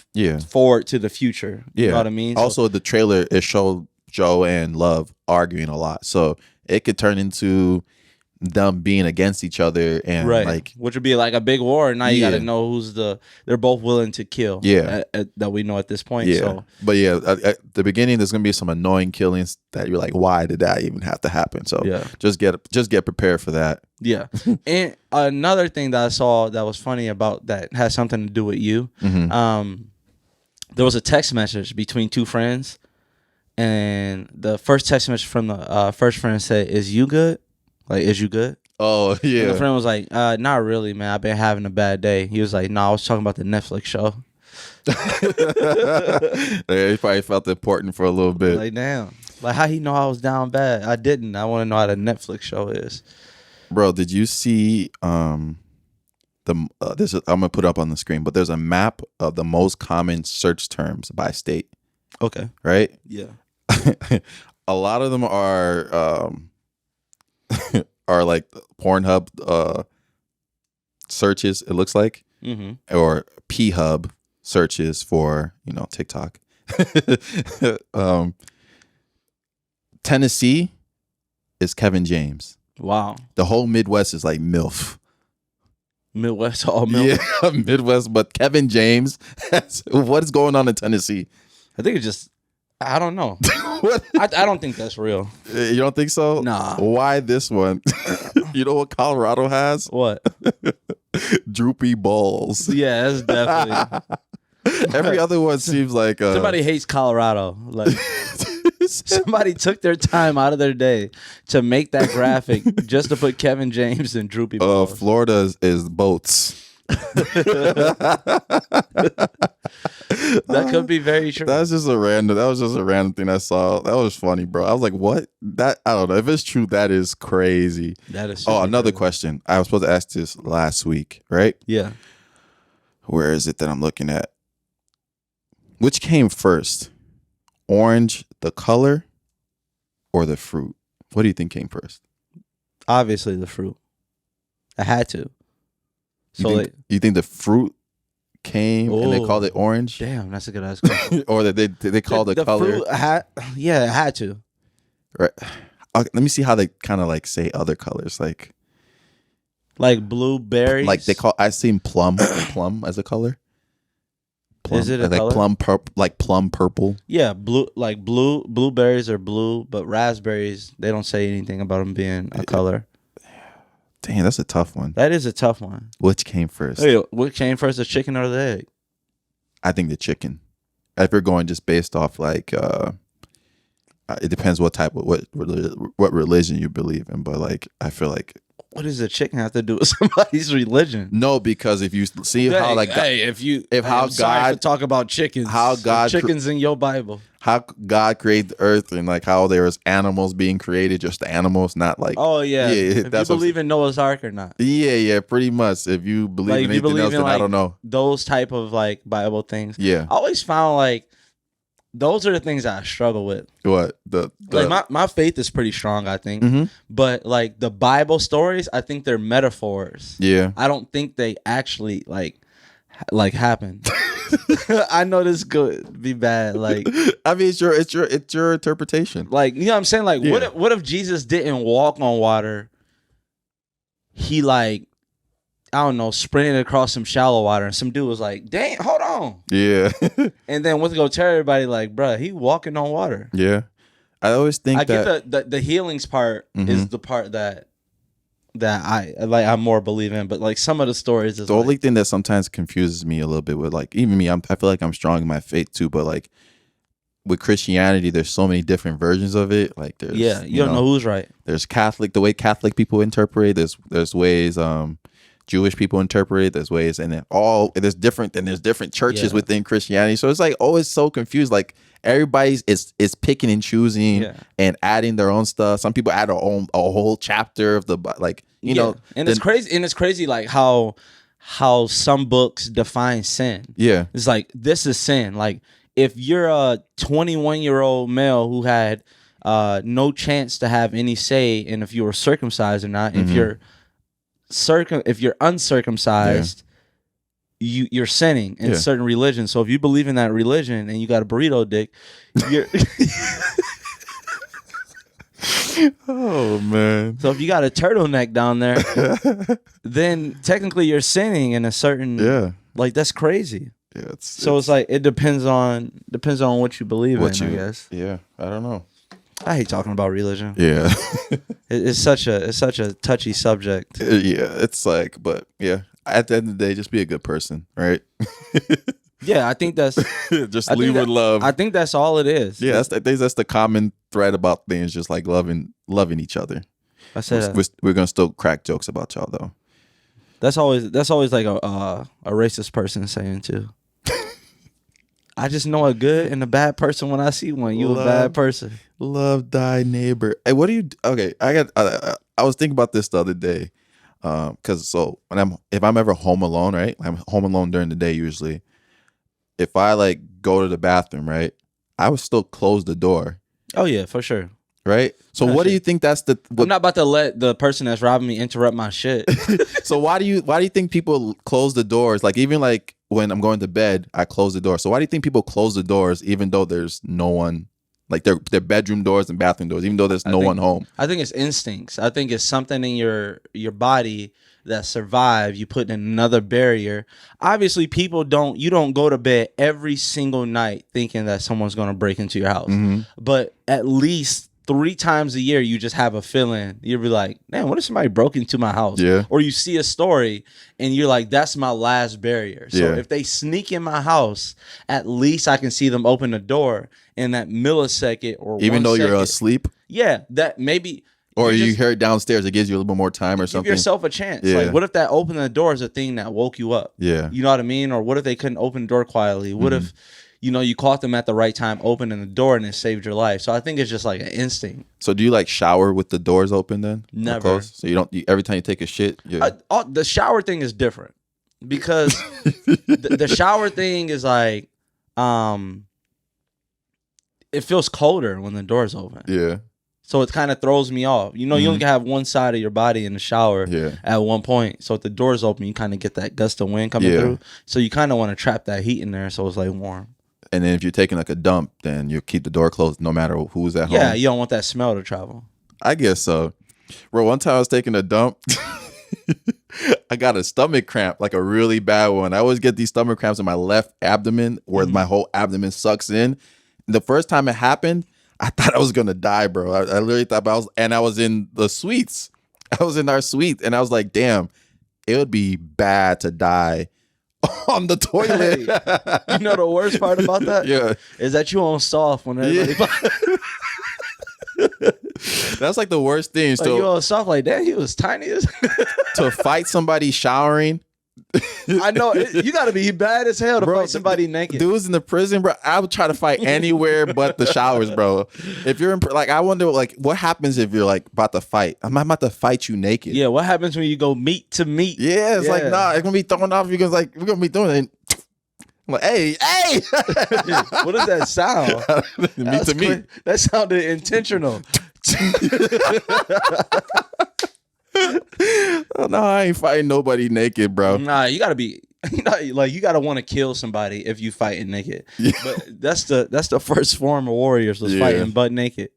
Speaker 1: forward to the future. You know what I mean?
Speaker 2: Also, the trailer it showed Joe and Love arguing a lot, so it could turn into them being against each other and like
Speaker 1: which would be like a big war. Now you got to know who's they're both willing to kill. That we know at this point.
Speaker 2: Yeah,
Speaker 1: so.
Speaker 2: But at the beginning there's gonna be some annoying killings that you're like, why did that even have to happen? So just get prepared for that. Yeah.
Speaker 1: And another thing that I saw that was funny about that has something to do with you.
Speaker 2: Mm-hmm.
Speaker 1: There was a text message between two friends, and the first text message from the first friend said, "Is you good? Like, is you good?"
Speaker 2: Oh, yeah.
Speaker 1: And the friend was like, not really, man. I've been having a bad day. He was like, no, I was talking about the Netflix show.
Speaker 2: Yeah, he probably felt important for a little bit.
Speaker 1: Like, damn. Like, how he know I was down bad? I didn't. I want to know how the Netflix show is.
Speaker 2: Bro, did you see I'm going to put up on the screen, but there's a map of the most common search terms by state.
Speaker 1: Okay.
Speaker 2: Right?
Speaker 1: Yeah.
Speaker 2: A lot of them are are like Pornhub searches, it looks like, or P-Hub searches for, TikTok. Tennessee is Kevin James.
Speaker 1: Wow.
Speaker 2: The whole Midwest is like MILF.
Speaker 1: Midwest, all MILF?
Speaker 2: Yeah, Midwest, but Kevin James, what is going on in Tennessee?
Speaker 1: I think it's just, I don't know. I don't think that's real.
Speaker 2: You don't think so?
Speaker 1: Nah.
Speaker 2: Why this one? You know what Colorado has?
Speaker 1: What?
Speaker 2: Droopy balls.
Speaker 1: Yeah, that's definitely.
Speaker 2: Every other one seems like
Speaker 1: somebody hates Colorado. Like somebody took their time out of their day to make that graphic just to put Kevin James and droopy balls.
Speaker 2: Florida is boats.
Speaker 1: That could be very true.
Speaker 2: That was just a random thing I saw. That was funny, bro. I was like, what? That I don't know. If it's true, that is crazy.
Speaker 1: That is
Speaker 2: another question. I was supposed to ask this last week, right?
Speaker 1: Yeah.
Speaker 2: Where is it that I'm looking at? Which came first? Orange, the color, or the fruit? What do you think came first?
Speaker 1: Obviously the fruit. I had to. So
Speaker 2: you think the fruit came and they called it orange?
Speaker 1: Damn, that's a good ass question.
Speaker 2: Or they called the color?
Speaker 1: Fruit it had to.
Speaker 2: Right. Let me see how they kind of like say other colors, like
Speaker 1: blueberries.
Speaker 2: Like I seen plum as a color. Plum,
Speaker 1: is it a
Speaker 2: like
Speaker 1: color?
Speaker 2: Plum purple?
Speaker 1: Yeah, blueberries are blue, but raspberries, they don't say anything about them being a color.
Speaker 2: Dang, that's a tough one.
Speaker 1: That is a tough one.
Speaker 2: Which came first?
Speaker 1: Hey, what came first, the chicken or the egg?
Speaker 2: I think the chicken. If you're going just based off like, it depends what religion you believe in, but like I feel like.
Speaker 1: What does the chicken have to do with somebody's religion?
Speaker 2: No, because if you see how like
Speaker 1: God talk about chickens, chickens in your Bible,
Speaker 2: how God created the earth and like how there was animals being created, just animals, not like
Speaker 1: if you believe in Noah's Ark or not.
Speaker 2: Yeah, pretty much. If you believe in anything else, then I don't know.
Speaker 1: Those type of like Bible things.
Speaker 2: Yeah,
Speaker 1: I always found like those are the things that I struggle with.
Speaker 2: What
Speaker 1: like my faith is pretty strong, I think, but like the Bible stories, I think they're metaphors.
Speaker 2: Yeah,
Speaker 1: I don't think they actually like happen. I know this could be bad. Like,
Speaker 2: I mean, it's your interpretation.
Speaker 1: Like, you know what I'm saying? Like, what if Jesus didn't walk on water? he like, I don't know, sprinted across some shallow water, and some dude was like, "Dang, hold on."
Speaker 2: Yeah.
Speaker 1: And then went to go tell everybody like, "Bruh, he walking on water."
Speaker 2: Yeah. I always think
Speaker 1: I
Speaker 2: that
Speaker 1: get the healings part is the part that I more believe in, but like some of the stories is
Speaker 2: the only thing that sometimes confuses me a little bit with like even me, I feel like I'm strong in my faith too, but like with Christianity, there's so many different versions of it. Like there's
Speaker 1: you don't know who's right.
Speaker 2: There's Catholic, the way Catholic people interpret it. There's ways Jewish people interpret it. There's ways, and there's different churches within Christianity. So it's like always so confused. Like everybody's is picking and choosing and adding their own stuff. Some people add a whole chapter of the like you know.
Speaker 1: And it's crazy. And it's crazy like how some books define sin.
Speaker 2: Yeah,
Speaker 1: it's like this is sin. Like if you're a 21-year-old male who had no chance to have any say in if you were circumcised or not, if you're uncircumcised, you're sinning in certain religions. So if you believe in that religion and you got a burrito dick, you're
Speaker 2: oh man.
Speaker 1: So if you got a turtleneck down there, then technically you're sinning in a certain like that's crazy. Yeah, it's like it depends on what you believe in, I guess.
Speaker 2: Yeah, I don't know.
Speaker 1: I hate talking about religion.
Speaker 2: Yeah.
Speaker 1: It's such a touchy subject.
Speaker 2: Yeah, it's like, but yeah, at the end of the day, just be a good person, right?
Speaker 1: Yeah, I think that's
Speaker 2: just leave with love.
Speaker 1: I think that's all it is.
Speaker 2: Yeah, that's the common thread about things, just like loving each other.
Speaker 1: I said
Speaker 2: we're gonna still crack jokes about y'all though.
Speaker 1: That's always like a racist person saying too. I just know a good and a bad person when I see one. You a bad person.
Speaker 2: Love thy neighbor. Hey, what do you? Okay, I was thinking about this the other day, because if I'm ever home alone, right? I'm home alone during the day usually. If I like go to the bathroom, right, I would still close the door.
Speaker 1: Oh yeah, for sure.
Speaker 2: Right. So what do you think that's the?
Speaker 1: I'm not about to let the person that's robbing me interrupt my shit.
Speaker 2: So why do you think people close the doors? Like even like when I'm going to bed, I close the door. So why do you think people close the doors even though there's no one? Like their bedroom doors and bathroom doors, even though there's no one home.
Speaker 1: I think it's instincts. I think it's something in your body that survived. You put in another barrier. Obviously, you don't go to bed every single night thinking that someone's going to break into your house. Mm-hmm. But at least 3 times a year, you just have a feeling. You'll be like, man, what if somebody broke into my house?
Speaker 2: Yeah.
Speaker 1: Or you see a story and you're like, that's my last barrier. So if they sneak in my house, at least I can see them open the door in that millisecond or
Speaker 2: even
Speaker 1: 1
Speaker 2: though
Speaker 1: second.
Speaker 2: You're asleep?
Speaker 1: Yeah, that maybe.
Speaker 2: Or you hear it downstairs, it gives you a little bit more time or something.
Speaker 1: Give yourself a chance.
Speaker 2: Yeah.
Speaker 1: Like, what if that opening the door is a thing that woke you up?
Speaker 2: Yeah.
Speaker 1: You know what I mean? Or what if they couldn't open the door quietly? What if, you caught them at the right time opening the door and it saved your life? So I think it's just like an instinct.
Speaker 2: So do you like shower with the doors open then?
Speaker 1: Never.
Speaker 2: So every time you take a shit?
Speaker 1: The shower thing is different because the shower thing is like, it feels colder when the door's open.
Speaker 2: Yeah.
Speaker 1: So it kind of throws me off. You only can have one side of your body in the shower at one point. So if the door's open, you kind of get that gust of wind coming through. So you kind of want to trap that heat in there so it's like warm.
Speaker 2: And then if you're taking like a dump, then you keep the door closed no matter who's at home.
Speaker 1: Yeah, you don't want that smell to travel.
Speaker 2: I guess so. Bro, one time I was taking a dump. I got a stomach cramp, like a really bad one. I always get these stomach cramps in my left abdomen where my whole abdomen sucks in. The first time it happened, I thought I was going to die, bro. I literally thought I was in the suites. I was in our suite and I was like, damn, it would be bad to die on the toilet.
Speaker 1: You know the worst part about that?
Speaker 2: Yeah.
Speaker 1: Is that you on soft when everybody...
Speaker 2: That's like the worst thing.
Speaker 1: Like
Speaker 2: So
Speaker 1: you on soft like that, he was tiny as...
Speaker 2: to fight somebody showering...
Speaker 1: I know you got to be bad as hell to fight somebody naked.
Speaker 2: Dudes in the prison, bro. I would try to fight anywhere but the showers, bro. If you're in, like, I wonder, like, what happens if you're like about to fight? I'm about to fight you naked.
Speaker 1: Yeah, what happens when you go meat to meat?
Speaker 2: Yeah, it's like nah, it's gonna be thrown off because like we're gonna be doing it. I'm like, hey.
Speaker 1: What does that sound?
Speaker 2: Meat to meat.
Speaker 1: That sounded intentional.
Speaker 2: Oh, no, I ain't fighting nobody naked, bro.
Speaker 1: Nah, you gotta be you know, like you gotta want to kill somebody if you fighting naked.
Speaker 2: Yeah.
Speaker 1: But that's the first form of warriors was fighting butt naked.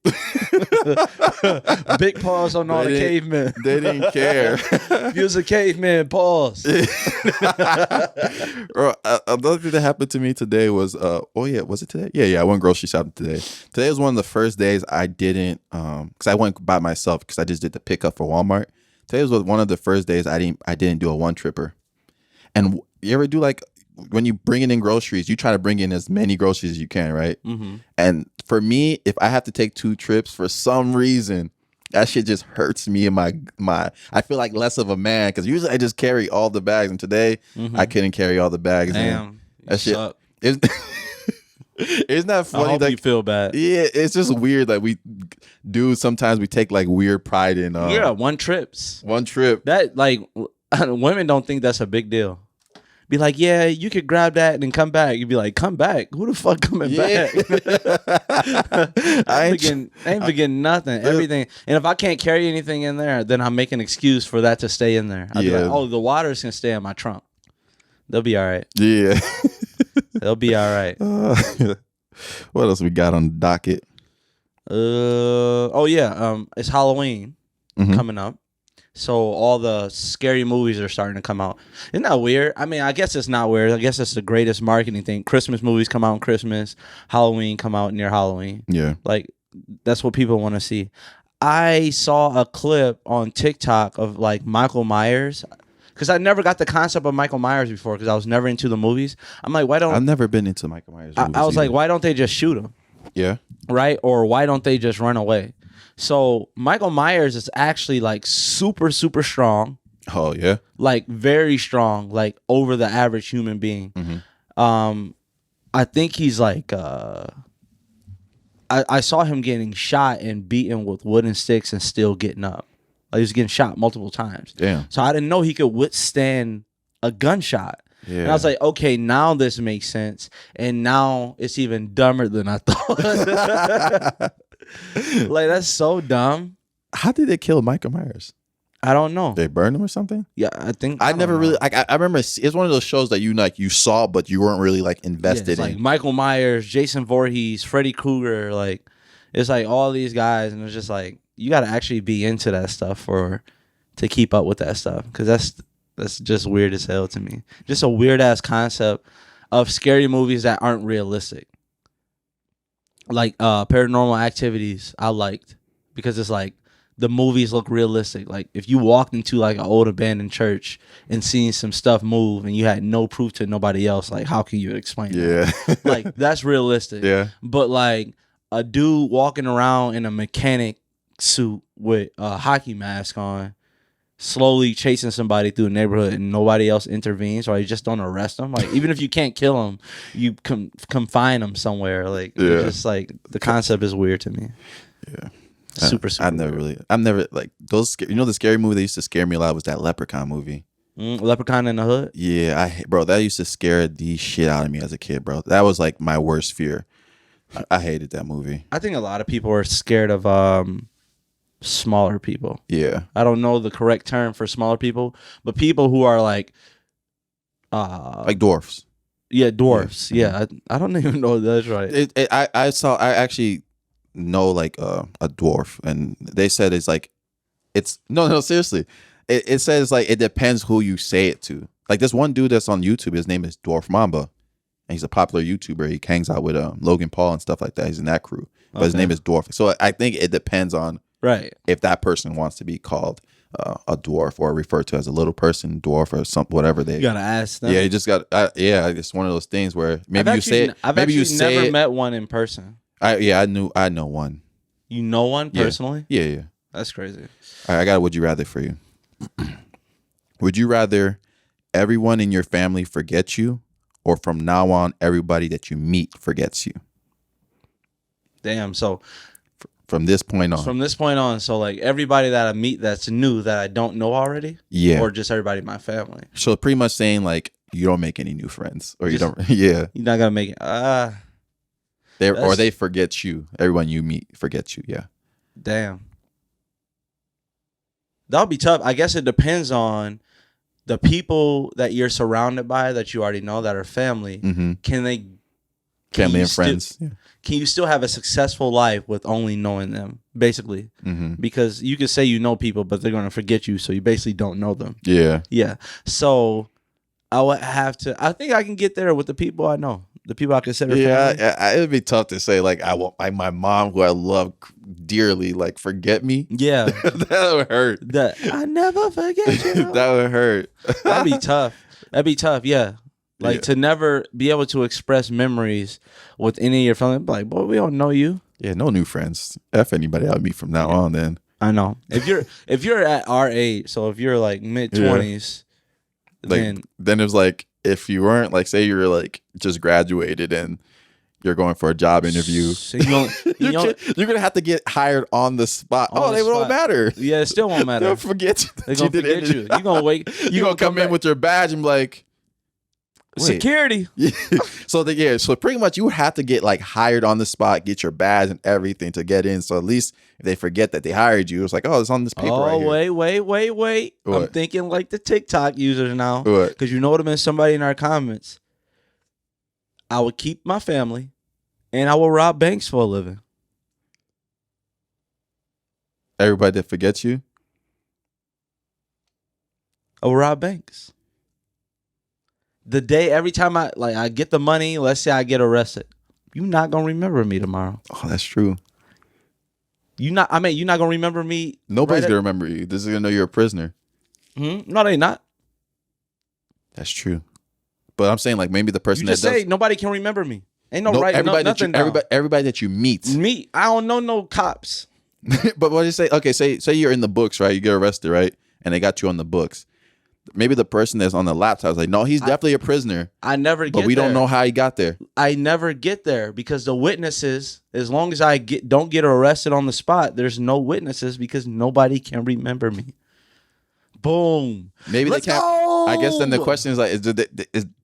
Speaker 1: Big pause on all the cavemen.
Speaker 2: They didn't care.
Speaker 1: If you was a caveman, pause.
Speaker 2: Bro, another thing that happened to me today was was it today? Yeah, I went grocery shopping today. Today was one of the first days I didn't because I went by myself because I just did the pickup for Walmart. Today was one of the first days I didn't do a one tripper. And you ever do like when you bring in groceries, you try to bring in as many groceries as you can, right? Mm-hmm. And for me, if I have to take 2 trips for some reason, that shit just hurts me in my I feel like less of a man because usually I just carry all the bags, and today I couldn't carry all the bags.
Speaker 1: Damn,
Speaker 2: that shit. Isn't that funny?
Speaker 1: I hope
Speaker 2: like,
Speaker 1: you feel bad.
Speaker 2: Yeah, it's just weird that we do. Sometimes we take like weird pride in.
Speaker 1: One trips.
Speaker 2: One trip.
Speaker 1: That like women don't think that's a big deal. Be like, yeah, you could grab that and then come back. You'd be like, come back? Who the fuck coming back? I ain't forgetting nothing. Everything. And if I can't carry anything in there, then I make an excuse for that to stay in there. I'd be like, oh, the waters can stay in my trunk. They'll be all right.
Speaker 2: Yeah.
Speaker 1: They'll be all right.
Speaker 2: What else we got on the docket?
Speaker 1: It's Halloween coming up. So all the scary movies are starting to come out. Isn't that weird? I mean, I guess it's not weird. I guess it's the greatest marketing thing. Christmas movies come out on Christmas. Halloween come out near Halloween.
Speaker 2: Yeah.
Speaker 1: Like, that's what people want to see. I saw a clip on TikTok of, like, Michael Myers. Because I never got the concept of Michael Myers before because I was never into the movies. I'm like, why don't...
Speaker 2: I've never been into Michael Myers movies
Speaker 1: I was like, why don't they just shoot him?
Speaker 2: Yeah.
Speaker 1: Right? Or why don't they just run away? So Michael Myers is actually like super, super strong.
Speaker 2: Oh yeah,
Speaker 1: like very strong, like over the average human being. Mm-hmm. I think he's like. I saw him getting shot and beaten with wooden sticks and still getting up. Like he was getting shot multiple times.
Speaker 2: Damn.
Speaker 1: So I didn't know he could withstand a gunshot. Yeah. And I was like, okay, now this makes sense, and now it's even dumber than I thought. Like, that's so dumb.
Speaker 2: How did they kill Michael Myers?
Speaker 1: I don't know.
Speaker 2: They burned him or something?
Speaker 1: Yeah, I think.
Speaker 2: I never really. I remember it's one of those shows that you saw, but you weren't really like invested in.
Speaker 1: Like Michael Myers, Jason Voorhees, Freddy Krueger. Like, it's like all these guys, and it's just like you got to actually be into that stuff to keep up with that stuff, because that's just weird as hell to me. Just a weird ass concept of scary movies that aren't realistic. Like Paranormal Activities, I liked because it's like the movies look realistic. Like if you walked into like an old abandoned church and seen some stuff move and you had no proof to nobody else, like how can you explain that? Like that's realistic.
Speaker 2: Yeah.
Speaker 1: But like a dude walking around in a mechanic suit with a hockey mask on, slowly chasing somebody through the neighborhood and nobody else intervenes, or you just don't arrest them. Like even if you can't kill them, you confine them somewhere. Like it's just like the concept is weird to me.
Speaker 2: Yeah,
Speaker 1: super.
Speaker 2: I've never like those. The scary movie that used to scare me a lot was that Leprechaun movie.
Speaker 1: Leprechaun in the Hood.
Speaker 2: Yeah, bro, that used to scare the shit out of me as a kid, bro. That was like my worst fear. I hated that movie.
Speaker 1: I think a lot of people are scared of smaller people.
Speaker 2: Yeah.
Speaker 1: I don't know the correct term for smaller people, but people who are like
Speaker 2: dwarfs.
Speaker 1: Yeah, dwarfs. Yeah. I don't even know if that's right.
Speaker 2: I actually know like a dwarf, and they said it's no seriously. It says like it depends who you say it to. Like this one dude that's on YouTube, his name is Dwarf Mamba, and he's a popular YouTuber. He hangs out with Logan Paul and stuff like that. He's in that crew, but his name is Dwarf. So I think it depends on if that person wants to be called a dwarf or referred to as a little person, dwarf, or something, whatever they.
Speaker 1: You gotta ask them.
Speaker 2: Yeah, you just got. It's one of those things where maybe you say it.
Speaker 1: I've
Speaker 2: maybe
Speaker 1: actually never met one in person.
Speaker 2: I know one.
Speaker 1: You know one personally?
Speaker 2: Yeah.
Speaker 1: That's crazy.
Speaker 2: All right, I got a would you rather for you. Would you rather everyone in your family forget you, or from now on everybody that you meet forgets you?
Speaker 1: Damn. So
Speaker 2: from this point on. So like everybody that I meet that's new that I don't know already? Yeah.
Speaker 1: Or just everybody in my family?
Speaker 2: So pretty much saying like you don't make any new friends, or you don't. Yeah.
Speaker 1: You're not gonna make it.
Speaker 2: Or they forget you. Everyone you meet forgets you. Yeah.
Speaker 1: Damn. That'll be tough. I guess it depends on the people that you're surrounded by that you already know that are family,
Speaker 2: Family and friends.
Speaker 1: Can you still have a successful life with only knowing them, basically? Because you could say you know people, but they're going to forget you, so you basically don't know them. Yeah. So I would have to. I think I can get there with the people I know, the people I consider family.
Speaker 2: Yeah, it would be tough to say like I want my mom, who I love dearly, like forget me.
Speaker 1: Yeah,
Speaker 2: that would hurt.
Speaker 1: I never forget you.
Speaker 2: That would hurt.
Speaker 1: That'd be tough. Yeah. Like to never be able to express memories with any of your family. Like, boy, we don't know you.
Speaker 2: Yeah, no new friends. F anybody I'll meet from now on. Then
Speaker 1: I know if you're at our age, so if you're like mid-20s,
Speaker 2: then it's like if you weren't like, say you're like just graduated and you're going for a job interview, so you're gonna have to get hired on the spot. They won't matter.
Speaker 1: Yeah, it still won't matter.
Speaker 2: They'll forget you.
Speaker 1: They're gonna forget you. You're gonna wait.
Speaker 2: You're gonna come in with your badge and be like, wait.
Speaker 1: Security.
Speaker 2: So pretty much you have to get like hired on the spot, get your badge and everything to get in. So at least if they forget that they hired you, it's like, it's on this paper right here.
Speaker 1: Wait.
Speaker 2: What?
Speaker 1: I'm thinking like the TikTok users now.
Speaker 2: What?
Speaker 1: Because you know what have been somebody in our comments. I would keep my family and I will rob banks for a living.
Speaker 2: Everybody that forgets you?
Speaker 1: I will rob banks. Every time I get the money, let's say I get arrested, you're not gonna remember me tomorrow.
Speaker 2: Oh, that's true.
Speaker 1: You're not gonna remember me.
Speaker 2: Nobody's gonna remember you. This is gonna know you're a prisoner.
Speaker 1: No, they not.
Speaker 2: That's true. But I'm saying like maybe the person
Speaker 1: nobody can remember me. Ain't everybody
Speaker 2: that you meet.
Speaker 1: Me, I don't know no cops.
Speaker 2: But what do you say? Okay, say you're in the books, right? You get arrested, right? And they got you on the books. Maybe the person that's on the laptop is like, no, he's definitely a prisoner.
Speaker 1: I never get there.
Speaker 2: But we don't know how he got there.
Speaker 1: I never get there because the witnesses, as long as I don't get arrested on the spot, there's no witnesses because nobody can remember me. Boom.
Speaker 2: Maybe they can't. I guess then the question is like,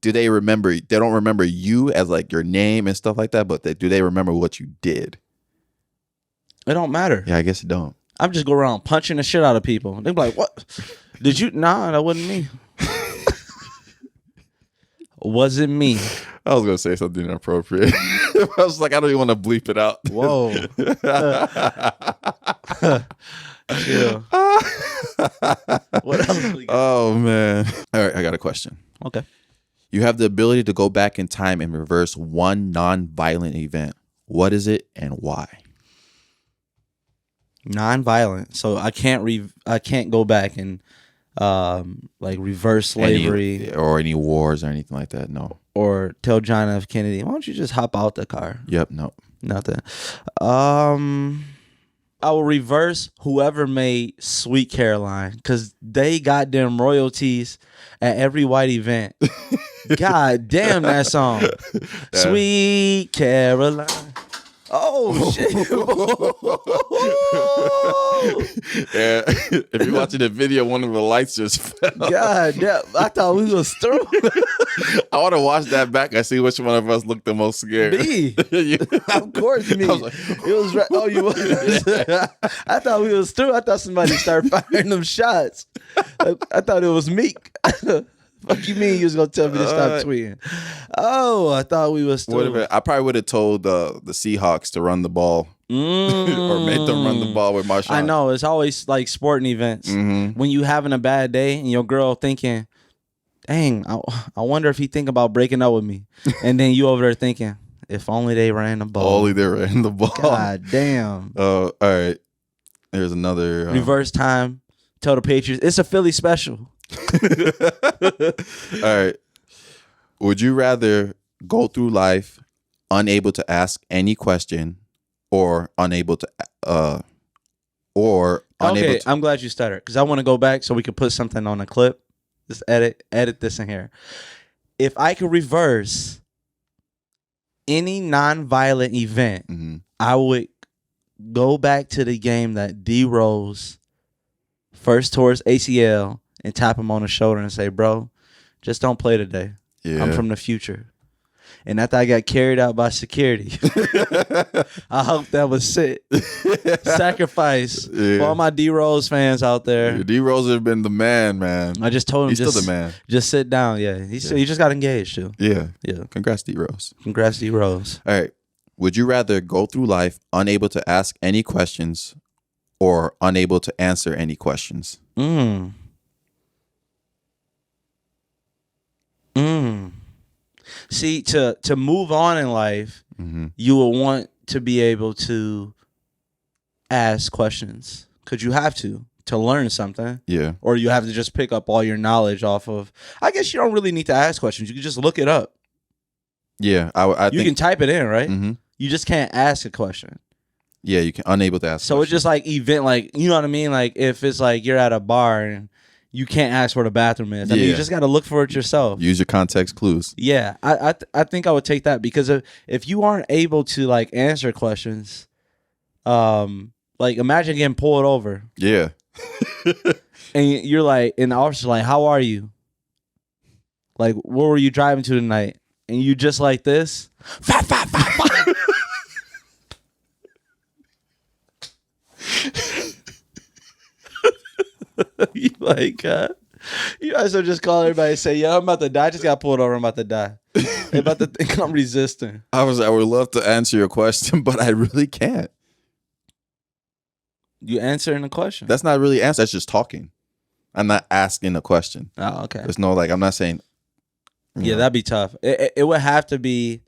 Speaker 2: do they remember? They don't remember you as like your name and stuff like that, but do they remember what you did?
Speaker 1: It don't matter.
Speaker 2: Yeah, I guess it don't.
Speaker 1: I'm just go around punching the shit out of people. They be like, what? Did you? Nah, that wasn't me. Wasn't me.
Speaker 2: I was going to say something inappropriate. I was like, I don't even want to bleep it out.
Speaker 1: Whoa. Yeah. What else we got?
Speaker 2: Oh, man. All right, I got a question.
Speaker 1: Okay.
Speaker 2: You have the ability to go back in time and reverse one non-violent event. What is it and why?
Speaker 1: Non-violent. So I can't go back and like reverse slavery
Speaker 2: or any wars or anything like that. No.
Speaker 1: Or tell John F. Kennedy, why don't you just hop out the car?
Speaker 2: Yep. No.
Speaker 1: Nothing. I will reverse whoever made Sweet Caroline because they got them royalties at every white event. God damn that song. Sweet Caroline. Oh, shit.
Speaker 2: Yeah. If you're watching the video, one of the lights just fell.
Speaker 1: God damn. I thought we was through.
Speaker 2: I want to watch that back. I see which one of us looked the most scared.
Speaker 1: Me. Of course, me. Like, it was right. Oh, you was. Yeah. I thought we was through. I thought somebody started firing them shots. I thought it was Meek. Fuck you mean you was gonna tell me to stop tweeting? Oh, I thought we was through.
Speaker 2: I probably would have told the Seahawks to run the ball. Or made them run the ball with Marshawn.
Speaker 1: I know. It's always like sporting events. Mm-hmm. When you having a bad day and your girl thinking, dang, I wonder if he think about breaking up with me. And then you over there thinking, if only they ran the ball.
Speaker 2: Only they ran the ball.
Speaker 1: God damn.
Speaker 2: All right. There's another.
Speaker 1: Reverse time. Tell the Patriots. It's a Philly special.
Speaker 2: All right. Would you rather go through life unable to ask any question or unable to
Speaker 1: Okay, I'm glad you stuttered because I want to go back so we can put something on a clip. Just edit this in here. If I could reverse any non-violent event, mm-hmm. I would go back to the game that D Rose first tore his ACL and tap him on the shoulder and say, bro, just don't play today. Yeah. I'm from the future. And after I got carried out by security, I hope that was it. Sacrifice for all my D Rose fans out there.
Speaker 2: D Rose have been the man.
Speaker 1: I just told him,
Speaker 2: he's still the man.
Speaker 1: Just sit down. Yeah, he just got engaged too.
Speaker 2: Yeah.
Speaker 1: Yeah.
Speaker 2: Congrats, D Rose.
Speaker 1: Congrats, D Rose.
Speaker 2: All right. Would you rather go through life unable to ask any questions or unable to answer any questions?
Speaker 1: See, to move on in life, you will want to be able to ask questions because you have to learn something.
Speaker 2: Yeah.
Speaker 1: Or you have to just pick up all your knowledge off of. I guess you don't really need to ask questions. You can just look it up.
Speaker 2: Yeah. I
Speaker 1: you
Speaker 2: think,
Speaker 1: can type it in, right?
Speaker 2: Mm-hmm.
Speaker 1: You just can't ask a question.
Speaker 2: Yeah, you can unable to ask.
Speaker 1: So questions. It's just like you know what I mean? Like if it's like you're at a bar and you can't ask where the bathroom is. I mean, you just got to look for it yourself.
Speaker 2: Use your context clues.
Speaker 1: Yeah, I think I would take that because if you aren't able to like answer questions, like imagine getting pulled over.
Speaker 2: Yeah.
Speaker 1: And you're like, and the officer's like, "How are you? Like, where were you driving to tonight?" And you just like this. Fat. You like, you guys will just call everybody and say, "Yo, I'm about to die. I just got pulled over. I'm about to die. They're about to think I'm resisting."
Speaker 2: I would love to answer your question, but I really can't.
Speaker 1: You answering the question.
Speaker 2: That's not really answer. That's just talking. I'm not asking a question.
Speaker 1: Oh, okay.
Speaker 2: There's no like. I'm not saying.
Speaker 1: Yeah, that'd be tough. It would have to be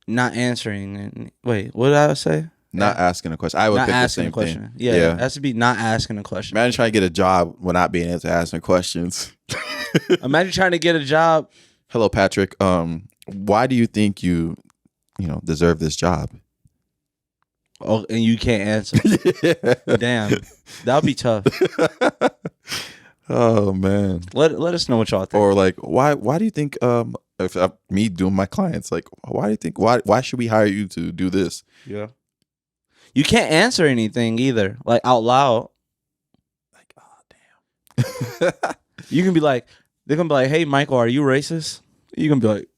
Speaker 1: not answering. Wait, what did I say?
Speaker 2: Not asking a question. I would
Speaker 1: not
Speaker 2: pick the
Speaker 1: asking
Speaker 2: same
Speaker 1: a question.
Speaker 2: thing.
Speaker 1: Yeah, it has to be not asking a question.
Speaker 2: Imagine trying to get a job without not being able to ask me questions.
Speaker 1: Imagine trying to get a job.
Speaker 2: Hello, Patrick. Why do you think you deserve this job?
Speaker 1: Oh, and you can't answer. Yeah. Damn, that would be tough.
Speaker 2: Oh man.
Speaker 1: Let us know what y'all think.
Speaker 2: Or like, why do you think if me doing my clients, like, why do you think why should we hire you to do this?
Speaker 1: Yeah. You can't answer anything either, like out loud.
Speaker 2: Like, oh damn.
Speaker 1: You can be like, they're gonna be like, "Hey, Michael, are you racist?" You can be like,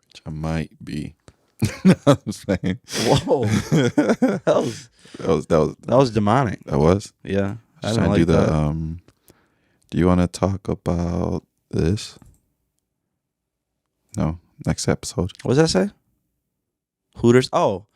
Speaker 2: which I might be. I'm saying.
Speaker 1: Whoa. That was demonic.
Speaker 2: That was?
Speaker 1: Yeah.
Speaker 2: I didn't like that. Do you want to talk about this? No. Next episode.
Speaker 1: What does that say? Hooters. Oh.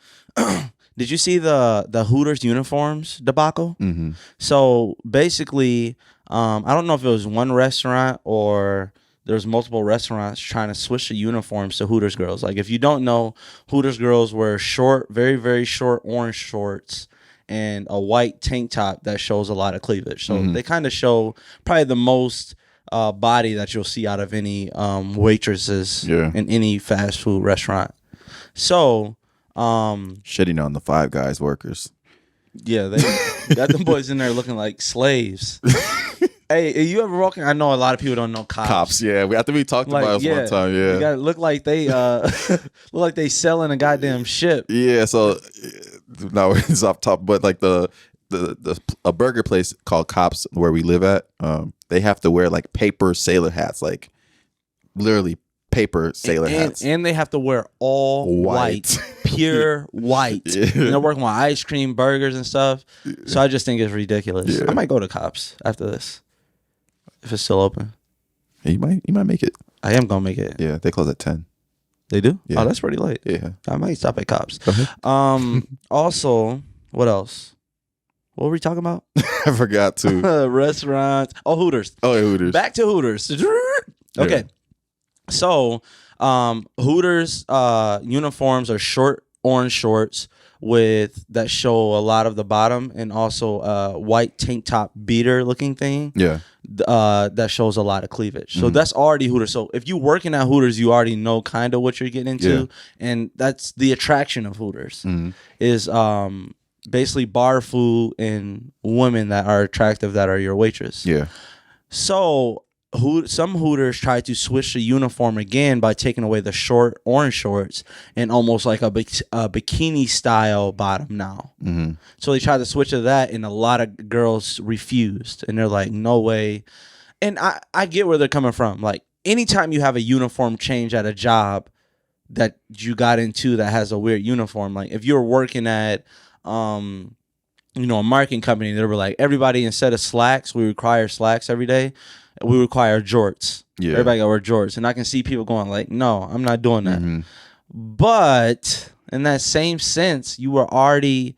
Speaker 1: Did you see the Hooters uniforms debacle?
Speaker 2: Mm-hmm.
Speaker 1: So basically, I don't know if it was one restaurant or there's multiple restaurants trying to switch the uniforms to Hooters girls. Like if you don't know, Hooters girls wear short, very, very short orange shorts and a white tank top that shows a lot of cleavage. So they kind of show probably the most body that you'll see out of any waitresses in any fast food restaurant. So
Speaker 2: shitting on the Five Guys workers.
Speaker 1: Yeah, they got them boys in there looking like slaves. Hey, you ever walking? I know a lot of people don't know cops.
Speaker 2: Cops, yeah. I think we talked about this one time. Yeah,
Speaker 1: you gotta look like they selling a goddamn ship.
Speaker 2: Yeah. So now it's off top, but like a burger place called Cops where we live at, they have to wear like paper sailor hats, like literally paper sailor hats,
Speaker 1: and they have to wear all white, pure white.
Speaker 2: Yeah.
Speaker 1: And they're working with ice cream, burgers, and stuff. So I just think it's ridiculous.
Speaker 2: Yeah.
Speaker 1: I might go to Cops after this if it's still open.
Speaker 2: Yeah, you might make it.
Speaker 1: I am gonna make it.
Speaker 2: Yeah, they close at 10.
Speaker 1: They do?
Speaker 2: Yeah.
Speaker 1: Oh, that's pretty late.
Speaker 2: Yeah,
Speaker 1: I might stop at Cops. Also, what else? What were we talking about?
Speaker 2: I forgot to.
Speaker 1: Restaurants. Oh, Hooters.
Speaker 2: Oh, yeah, Hooters.
Speaker 1: Back to Hooters. Okay.
Speaker 2: Yeah.
Speaker 1: So, Hooters uniforms are short orange shorts that show a lot of the bottom, and also a white tank top beater looking thing.
Speaker 2: Yeah.
Speaker 1: That shows a lot of cleavage. So that's already Hooters. So if you working at Hooters, you already know kind of what you're getting into, and that's the attraction of Hooters is basically bar food and women that are attractive that are your waitress.
Speaker 2: Yeah.
Speaker 1: So some Hooters try to switch the uniform again by taking away the short orange shorts and almost like a bikini style bottom now.
Speaker 2: Mm-hmm.
Speaker 1: So they tried to switch to that, and a lot of girls refused, and they're like, "No way." And I get where they're coming from. Like, anytime you have a uniform change at a job that you got into that has a weird uniform, like if you're working at a marketing company, they were like, everybody, instead of slacks, we require slacks every day, we require jorts.
Speaker 2: Yeah.
Speaker 1: Everybody got to wear jorts. And I can see people going like, no, I'm not doing that.
Speaker 2: Mm-hmm.
Speaker 1: But in that same sense, you were already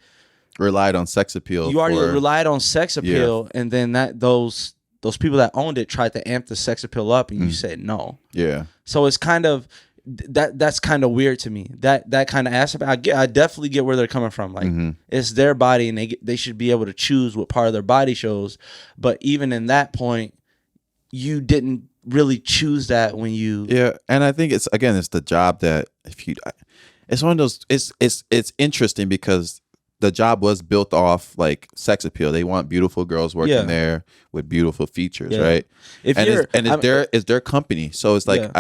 Speaker 2: relied on sex appeal.
Speaker 1: You already relied on sex appeal, and then those people that owned it tried to amp the sex appeal up, and you said no.
Speaker 2: Yeah.
Speaker 1: So it's kind of that's kind of weird to me. That kind of aspect. I definitely get where they're coming from. Like it's their body, and they should be able to choose what part of their body shows. But even in that point, you didn't really choose that when you.
Speaker 2: Yeah, and I think it's the job that it's one of those. It's interesting because the job was built off like sex appeal. They want beautiful girls working there with beautiful features, right? It's their company, so it's like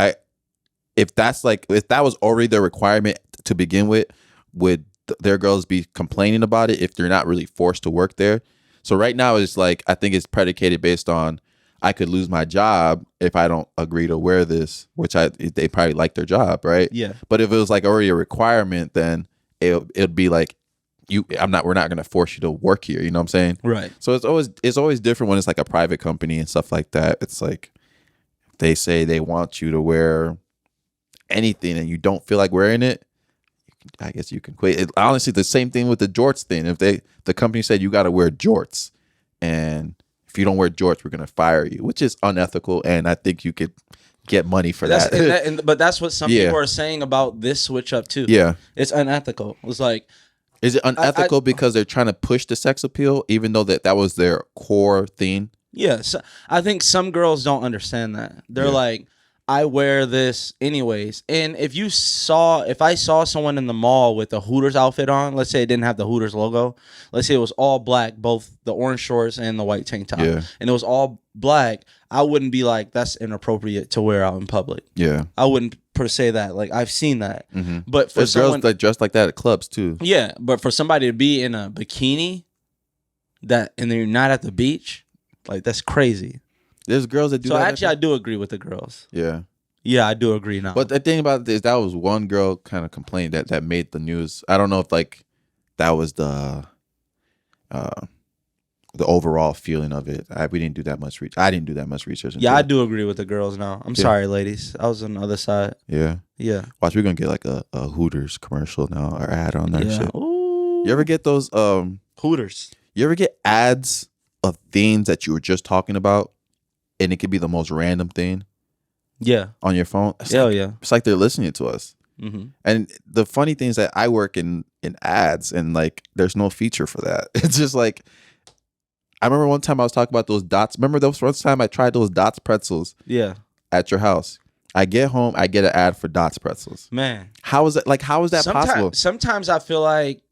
Speaker 2: if that was already their requirement to begin with, would their girls be complaining about it if they're not really forced to work there? So right now it's like I think it's predicated based on I could lose my job if I don't agree to wear this, which they probably like their job, right?
Speaker 1: Yeah.
Speaker 2: But if it was like already a requirement, then it'd be like we're not going to force you to work here. You know what I'm saying?
Speaker 1: Right.
Speaker 2: So it's always different when it's like a private company and stuff like that. It's like they say they want you to wear anything and you don't feel like wearing it, I guess you can quit. Honestly, the same thing with the jorts thing. If the company said you got to wear jorts, and if you don't wear jorts, we're going to fire you, which is unethical, and I think you could get money for that.
Speaker 1: But that's what some people are saying about this switch up too.
Speaker 2: Yeah.
Speaker 1: It's unethical. It's like,
Speaker 2: is it unethical because they're trying to push the sex appeal, even though that was their core thing?
Speaker 1: Yeah, so I think some girls don't understand that. They're like, I wear this anyways. And if I saw someone in the mall with a Hooters outfit on, let's say it didn't have the Hooters logo, let's say it was all black, both the orange shorts and the white tank top, and it was all black, I wouldn't be like, that's inappropriate to wear out in public. Yeah. I wouldn't per se that. Like, I've seen that. Mm-hmm. But for
Speaker 2: there's girls that dress like that at clubs too.
Speaker 1: Yeah, but for somebody to be in a bikini and they're not at the beach, like, that's crazy.
Speaker 2: There's girls that do that.
Speaker 1: So actually, I do agree with the girls.
Speaker 2: Yeah.
Speaker 1: Yeah, I do agree now.
Speaker 2: But the thing about this, that was one girl kind of complained that made the news. I don't know if like that was the overall feeling of it. We didn't do that much research. I didn't do that much research.
Speaker 1: Yeah, I do agree with the girls now. I'm sorry, ladies. I was on the other side.
Speaker 2: Yeah.
Speaker 1: Yeah.
Speaker 2: Watch, we're gonna get like a Hooters commercial now or ad on that shit.
Speaker 1: Ooh.
Speaker 2: You ever get those
Speaker 1: Hooters?
Speaker 2: You ever get ads of things that you were just talking about? And it could be the most random thing. Yeah. On your phone. It's like they're listening to us. Mm-hmm. And the funny thing is that I work in ads and like there's no feature for that. It's just like, I remember one time I was talking about those Dots. Remember those first time I tried those Dots pretzels? Yeah. At your house. I get home, I get an ad for Dots pretzels. Man. How is that possible?
Speaker 1: Sometimes I feel like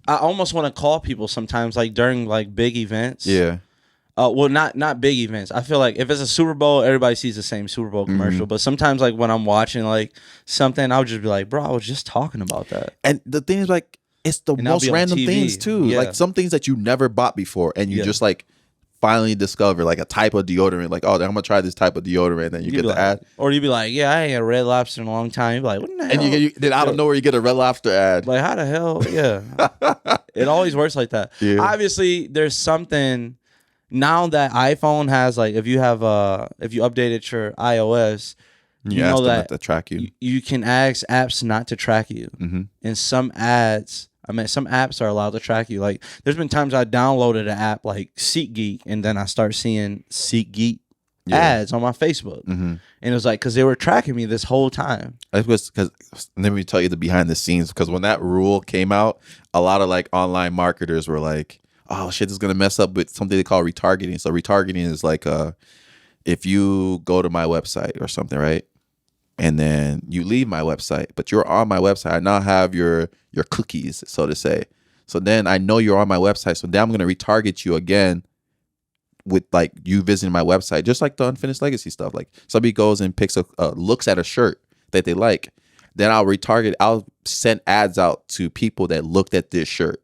Speaker 1: I almost want to call people sometimes, like during like big events. Yeah. Well, not big events. I feel like if it's a Super Bowl, everybody sees the same Super Bowl commercial. Mm-hmm. But sometimes, like when I'm watching like something, I'll just be like, "Bro, I was just talking about that."
Speaker 2: And the thing is, like, it's the most random things too. Yeah. Like some things that you never bought before, and you just like finally discover like a type of deodorant. Like, oh, I'm gonna try this type of deodorant. Then you get the ad,
Speaker 1: or you'd be like, "Yeah, I ain't had a Red Lobster in a long time." You'd be like, "What the hell?"
Speaker 2: And then out of nowhere, you get a Red Lobster ad.
Speaker 1: Like, how the hell? Yeah, it always works like that. Yeah. Obviously, there's something. Now that iPhone has like if you updated your iOS, you know that
Speaker 2: to track you.
Speaker 1: You can ask apps not to track you. Mm-hmm. And some apps are allowed to track you. Like there's been times I downloaded an app like SeatGeek and then I start seeing SeatGeek ads on my Facebook. Mm-hmm. And it was like because they were tracking me this whole time.
Speaker 2: It was because let me tell you the behind the scenes, because when that rule came out, a lot of like online marketers were like, oh shit, this is gonna mess up with something they call retargeting. So retargeting is like if you go to my website or something, right? And then you leave my website, but you're on my website. I now have your cookies, so to say. So then I know you're on my website. So then I'm gonna retarget you again with like you visiting my website, just like the Unfinished Legacy stuff. Like somebody goes and looks at a shirt that they like, then I'll send ads out to people that looked at this shirt.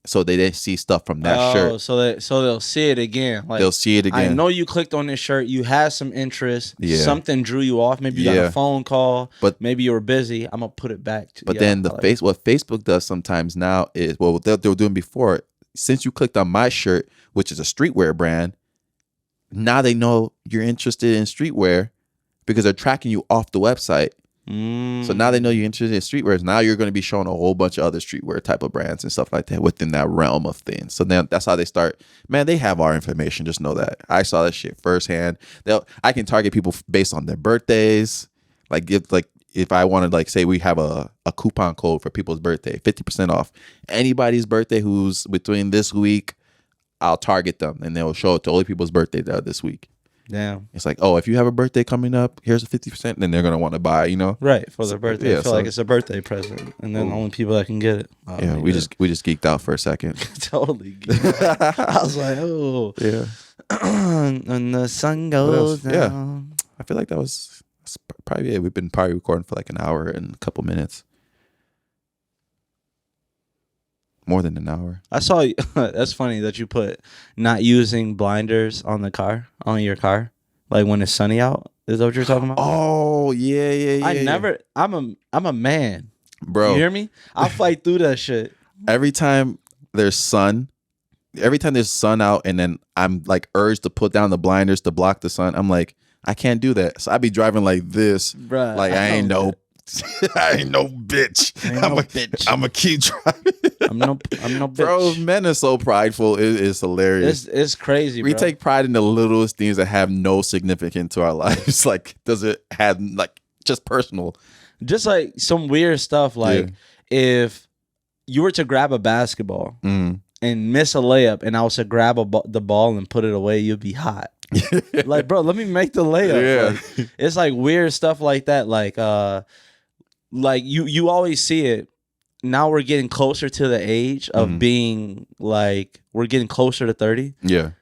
Speaker 2: so they didn't see stuff from that shirt.
Speaker 1: So they'll see it again. Like,
Speaker 2: they'll see it again.
Speaker 1: I know you clicked on this shirt. You had some interest.
Speaker 2: Yeah.
Speaker 1: Something drew you off. Maybe you got a phone call.
Speaker 2: But
Speaker 1: maybe you were busy. I'm gonna put it back.
Speaker 2: But then what Facebook does sometimes now is what they were doing before. Since you clicked on my shirt, which is a streetwear brand, now they know you're interested in streetwear because they're tracking you off the website. So now they know you're interested in streetwear. Now you're going to be showing a whole bunch of other streetwear type of brands and stuff like that within that realm of things. So then that's how they start. Man, they have our information. Just know that. I saw that shit firsthand. I can target people based on their birthdays. If I wanted, like, say we have a coupon code for people's birthday, 50% off. Anybody's birthday who's between this week, I'll target them and they'll show it to only people's birthday that are this week.
Speaker 1: Damn.
Speaker 2: It's like, oh, if you have a birthday coming up, here's a 50%, then they're going to want to buy,
Speaker 1: Right, for their birthday. I feel like it's a birthday present. And then the only people that can get it.
Speaker 2: Yeah, we just geeked out for a second.
Speaker 1: Totally geeked out. I was like, oh.
Speaker 2: Yeah.
Speaker 1: And the sun goes down.
Speaker 2: Yeah. I feel like that's probably it. We've been probably recording for like an hour and a couple minutes. More than an hour.
Speaker 1: I saw that's funny that you put not using blinders on your car, like when it's sunny out. Is that what you're talking about?
Speaker 2: Oh yeah.
Speaker 1: I'm a man,
Speaker 2: bro.
Speaker 1: You hear me? I'll fight through that shit.
Speaker 2: Every time there's sun out, and then I'm like urged to put down the blinders to block the sun. I'm like, I can't do that. So I be driving like this,
Speaker 1: bruh.
Speaker 2: Like I ain't no bitch. I'm gonna keep driving.
Speaker 1: I'm no bitch.
Speaker 2: Bro, men are so prideful. It's hilarious.
Speaker 1: It's crazy.
Speaker 2: We
Speaker 1: bro.
Speaker 2: take pride in the littlest things that have no significance to our lives. Like, does it have like just personal?
Speaker 1: Just like some weird stuff. Like if you were to grab a basketball and miss a layup, and I was to grab the ball and put it away, you'd be hot. Like, bro, let me make the layup.
Speaker 2: Yeah.
Speaker 1: Like, it's like weird stuff like that. Like you always see it. Now we're getting closer to the age of being like, we're getting closer to 30.
Speaker 2: Yeah.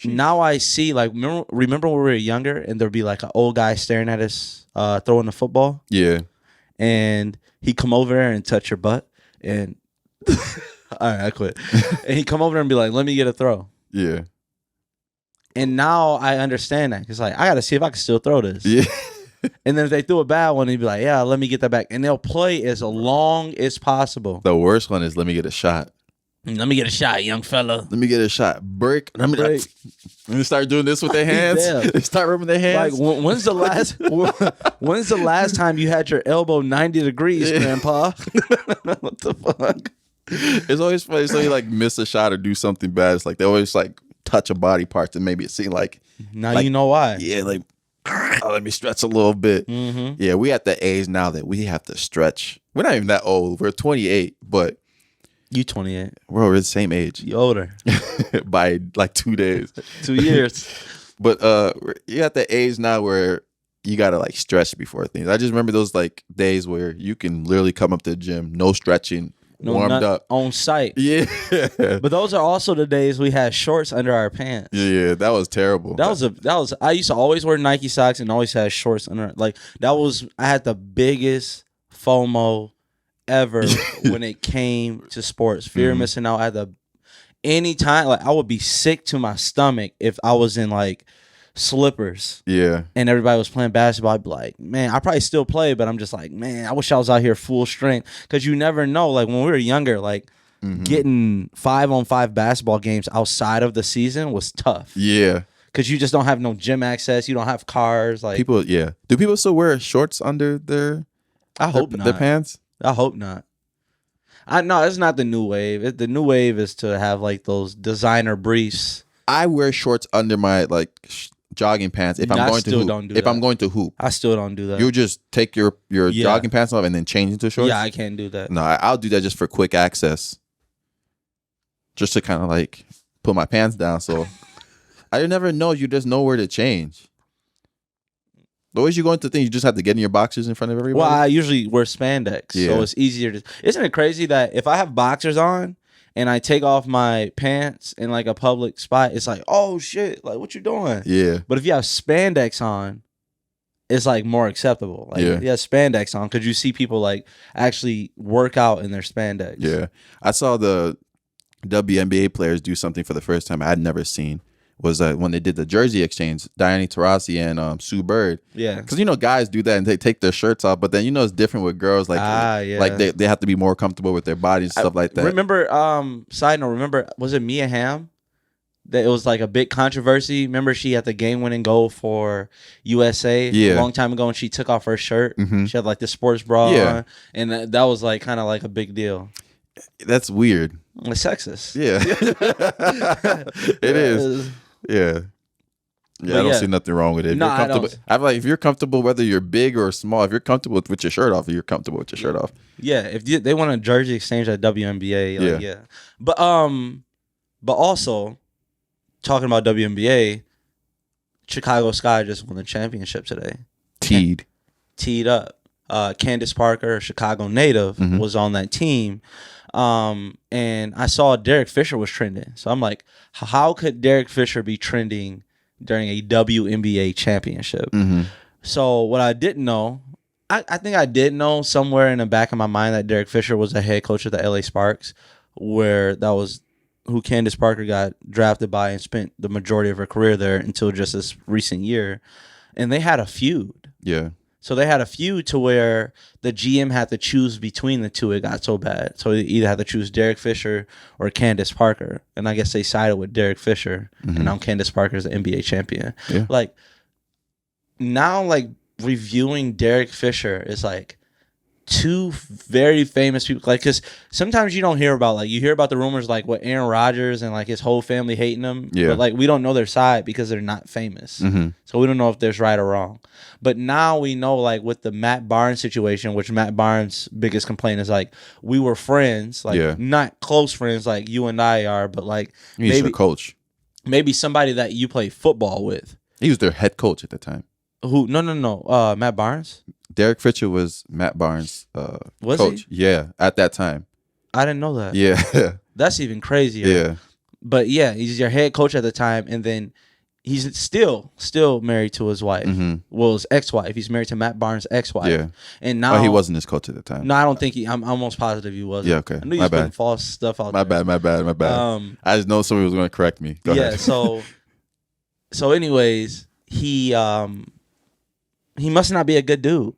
Speaker 1: Now I see, like, remember when we were younger and there'd be like an old guy staring at us throwing the football?
Speaker 2: Yeah.
Speaker 1: And he'd come over there and touch your butt. And all right, I quit. And he'd come over there and be like, let me get a throw.
Speaker 2: Yeah.
Speaker 1: And now I understand that. It's like, I got to see if I can still throw this.
Speaker 2: Yeah.
Speaker 1: And then if they threw a bad one, he'd be like, yeah, let me get that back. And they'll play as long as possible.
Speaker 2: The worst one is let me get a shot.
Speaker 1: Let me get a shot, young fella.
Speaker 2: Let me get a shot. Break. Let me start doing this with their hands. They start rubbing their hands.
Speaker 1: Like, when's the last time you had your elbow 90 degrees, Grandpa? What the fuck?
Speaker 2: It's always funny. So you like miss a shot or do something bad. It's like they always like touch a body part to maybe it seem like.
Speaker 1: Now you know why.
Speaker 2: Yeah, like, let me stretch a little bit. Yeah, we at the age now that we have to stretch. We're not even that old. We're 28, but
Speaker 1: you 28.
Speaker 2: We're the same age.
Speaker 1: You older
Speaker 2: by like 2 days,
Speaker 1: 2 years.
Speaker 2: But you're at the age now where you gotta like stretch before things. I just remember those like days where you can literally come up to the gym, no stretching. Warmed up
Speaker 1: on site.
Speaker 2: Yeah.
Speaker 1: But those are also the days we had shorts under our pants.
Speaker 2: Yeah, that was terrible.
Speaker 1: That was I used to always wear Nike socks and always had shorts under. Like, I had the biggest FOMO ever when it came to sports. Fear of missing out. Anytime, like, I would be sick to my stomach if I was in like slippers.
Speaker 2: Yeah.
Speaker 1: And everybody was playing basketball. I'd be like, man, I probably still play, but I'm just like, man, I wish I was out here full strength. Because you never know. Like, when we were younger, like, getting 5-on-5 basketball games outside of the season was tough.
Speaker 2: Yeah.
Speaker 1: Because you just don't have no gym access. You don't have cars. Like,
Speaker 2: people, yeah. Do people still wear shorts under their pants?
Speaker 1: I hope not. No, it's not the new wave. The new wave is to have like those designer briefs.
Speaker 2: I wear shorts under my like jogging pants if I'm going to hoop. I'm going to hoop,
Speaker 1: I still don't do that.
Speaker 2: You just take your jogging pants off and then change into shorts.
Speaker 1: Yeah, I can't do that.
Speaker 2: No, I'll do that just for quick access, just to kind of like put my pants down. So I never know. You just know where to change. The way you go into things, you just have to get in your boxers in front of everybody.
Speaker 1: Well, I usually wear spandex, so it's easier to. Isn't it crazy that if I have boxers on and I take off my pants in like a public spot, it's like, oh shit, like what you doing?
Speaker 2: Yeah.
Speaker 1: But if you have spandex on, it's like more acceptable. Like, you have spandex on because you see people like actually work out in their spandex.
Speaker 2: Yeah, I saw the WNBA players do something for the first time I'd never seen was when they did the jersey exchange, Diane Taurasi and Sue Bird.
Speaker 1: Yeah.
Speaker 2: Because, guys do that and they take their shirts off, but then, it's different with girls. Like, like they have to be more comfortable with their bodies and stuff like that.
Speaker 1: Remember, side note, was it Mia Hamm? That it was like a big controversy. Remember, she had the game-winning goal for USA a long time ago, and she took off her shirt. Mm-hmm. She had like the sports bra on, and that was like kind of like a big deal.
Speaker 2: That's weird.
Speaker 1: It's sexist.
Speaker 2: Yeah, it is. Yeah. Yeah, I don't see nothing wrong with it.
Speaker 1: No, I don't.
Speaker 2: I'm like, if you're comfortable, whether you're big or small, if you're comfortable with your shirt off, you're comfortable with your shirt off.
Speaker 1: Yeah, if they want a jersey exchange at WNBA, But also talking about WNBA, Chicago Sky just won the championship today. Teed up. Candace Parker, a Chicago native, was on that team. And I saw Derek Fisher was trending. So I'm like, how could Derek Fisher be trending during a WNBA championship? Mm-hmm. So what I didn't know, I think I did know somewhere in the back of my mind that Derek Fisher was a head coach of the LA Sparks, where that was who Candace Parker got drafted by and spent the majority of her career there until just this recent year. And they had a feud.
Speaker 2: Yeah.
Speaker 1: So they had a feud to where the GM had to choose between the two. It got so bad. So they either had to choose Derek Fisher or Candace Parker. And I guess they sided with Derek Fisher. Mm-hmm. And now Candace Parker is the NBA champion. Yeah. Like, now, like, reviewing Derek Fisher is like two very famous people. Like, because sometimes you don't hear about, like, you hear about the rumors, like, what Aaron Rodgers and, like, his whole family hating him. Yeah. But, like, we don't know their side because they're not famous. Mm-hmm. So we don't know if there's right or wrong. But now we know, like, with the Matt Barnes situation, which Matt Barnes' biggest complaint is, like, we were friends, like, not close friends like you and I are, but, like,
Speaker 2: he's your coach.
Speaker 1: Maybe somebody that you play football with.
Speaker 2: He was their head coach at the time.
Speaker 1: Who? No. Matt Barnes?
Speaker 2: Derek Fisher was Matt Barnes'
Speaker 1: was
Speaker 2: coach.
Speaker 1: He?
Speaker 2: Yeah, at that time.
Speaker 1: I didn't know that.
Speaker 2: Yeah.
Speaker 1: That's even crazier.
Speaker 2: Yeah.
Speaker 1: But, yeah, he's your head coach at the time, and then he's still married to his wife. Mm-hmm. Well, his ex-wife. He's married to Matt Barnes' ex-wife.
Speaker 2: Yeah.
Speaker 1: And now
Speaker 2: he wasn't his coach at the time.
Speaker 1: No, I don't think I'm almost positive he wasn't.
Speaker 2: Yeah, okay.
Speaker 1: I knew he was putting false stuff out there.
Speaker 2: My bad. I just know somebody was going to correct me. Go ahead.
Speaker 1: So anyways, he must not be a good dude.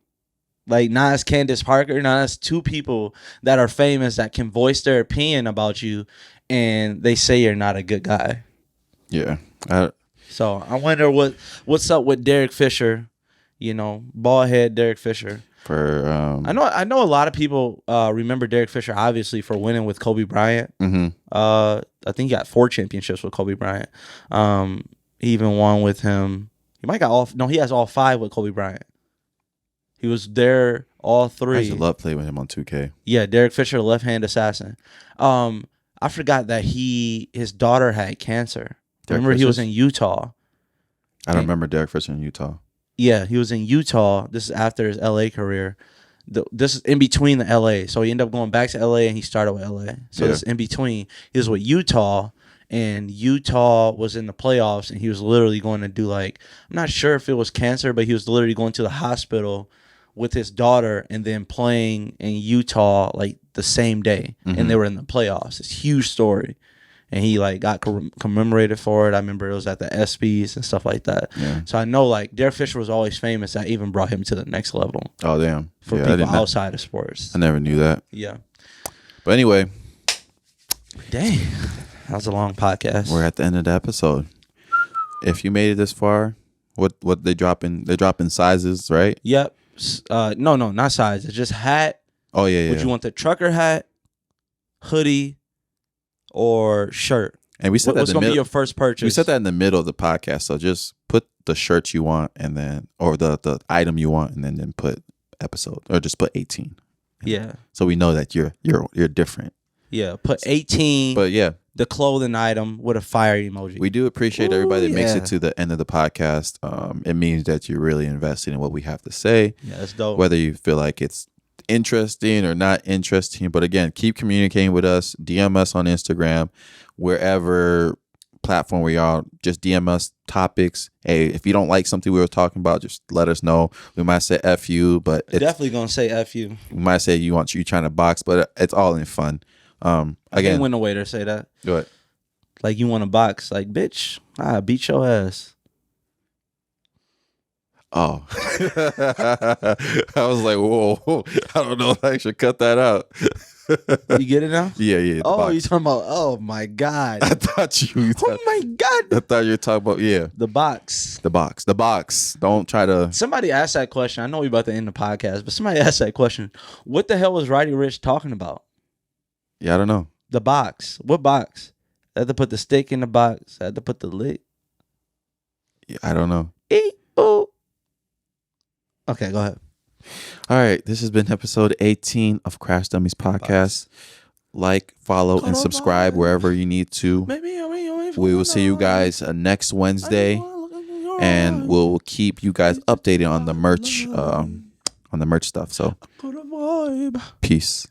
Speaker 1: Like, not as Candace Parker, not as two people that are famous that can voice their opinion about you, and they say you're not a good guy.
Speaker 2: Yeah.
Speaker 1: So I wonder what's up with Derek Fisher, bald head Derek Fisher. I know a lot of people remember Derek Fisher obviously for winning with Kobe Bryant. Mm-hmm. I think he got 4 championships with Kobe Bryant. He even won with him. He might got all. No, he has all 5 with Kobe Bryant. He was there all 3.
Speaker 2: I used to love playing with him on 2K.
Speaker 1: Yeah, Derek Fisher, left-hand assassin. I forgot that his daughter had cancer. Remember, he was in Utah.
Speaker 2: I don't remember Derek Fisher in Utah. Yeah,
Speaker 1: he was in Utah. This is after his LA career. This is in between the LA. So he ended up going back to LA and he started with LA. So this in between. He was with Utah, and Utah was in the playoffs, and he was literally going to do, like, I'm not sure if it was cancer, but he was literally going to the hospital with his daughter and then playing in Utah, like, the same day. Mm-hmm. And they were in the playoffs. It's a huge story. And he, like, got commemorated for it. I remember it was at the ESPYs and stuff like that. Yeah. So I know, like, Derek Fisher was always famous. That even brought him to the next level.
Speaker 2: Oh, damn.
Speaker 1: For people outside of sports.
Speaker 2: I never knew that.
Speaker 1: Yeah.
Speaker 2: But anyway.
Speaker 1: Dang. That was a long podcast.
Speaker 2: We're at the end of the episode. If you made it this far, what they dropping? They're dropping sizes, right?
Speaker 1: Yep. No, not size. It's just hat.
Speaker 2: Oh, yeah.
Speaker 1: Would you want the trucker hat, hoodie, or shirt?
Speaker 2: And we said
Speaker 1: what's going to be your first purchase?
Speaker 2: We said that in the middle of the podcast. So just put the shirt you want, and then, or the item you want, and then put episode, or just put 18.
Speaker 1: Yeah.
Speaker 2: So we know that you're different.
Speaker 1: Yeah. Put 18.
Speaker 2: But yeah.
Speaker 1: The clothing item with a fire emoji.
Speaker 2: We do appreciate everybody that makes it to the end of the podcast. It means that you're really invested in what we have to say.
Speaker 1: Yeah, that's dope.
Speaker 2: Whether you feel like it's interesting or not interesting. But again, keep communicating with us. DM us on Instagram, wherever platform we are. Just DM us topics. Hey, if you don't like something we were talking about, just let us know. We might say F you, but
Speaker 1: definitely going to say F you.
Speaker 2: We might say you trying to box, but it's all in fun.
Speaker 1: I
Speaker 2: Again,
Speaker 1: hate when the waiter say that.
Speaker 2: go ahead.
Speaker 1: Like, you want a box? Like, bitch, I beat your ass.
Speaker 2: Oh, I was like, whoa, I don't know if I should cut that out.
Speaker 1: You get it now?
Speaker 2: Yeah.
Speaker 1: Oh, you talking about? Oh my god!
Speaker 2: I thought you.
Speaker 1: Oh my god!
Speaker 2: I thought you were talking about
Speaker 1: the box.
Speaker 2: The box. Don't try to.
Speaker 1: Somebody asked that question. I know we about to end the podcast, but somebody asked that question. What the hell was Roddy Ricch talking about?
Speaker 2: Yeah, I don't know.
Speaker 1: The box. What box? I had to put the stick in the box. I had to put the lid.
Speaker 2: Yeah, I don't know.
Speaker 1: Oh. Okay, go ahead.
Speaker 2: All right, this has been episode 18 of Crash Dummies Podcast. Like, follow, and subscribe wherever you need to. We will see you guys next Wednesday, and we'll keep you guys updated on the merch, stuff. So, peace.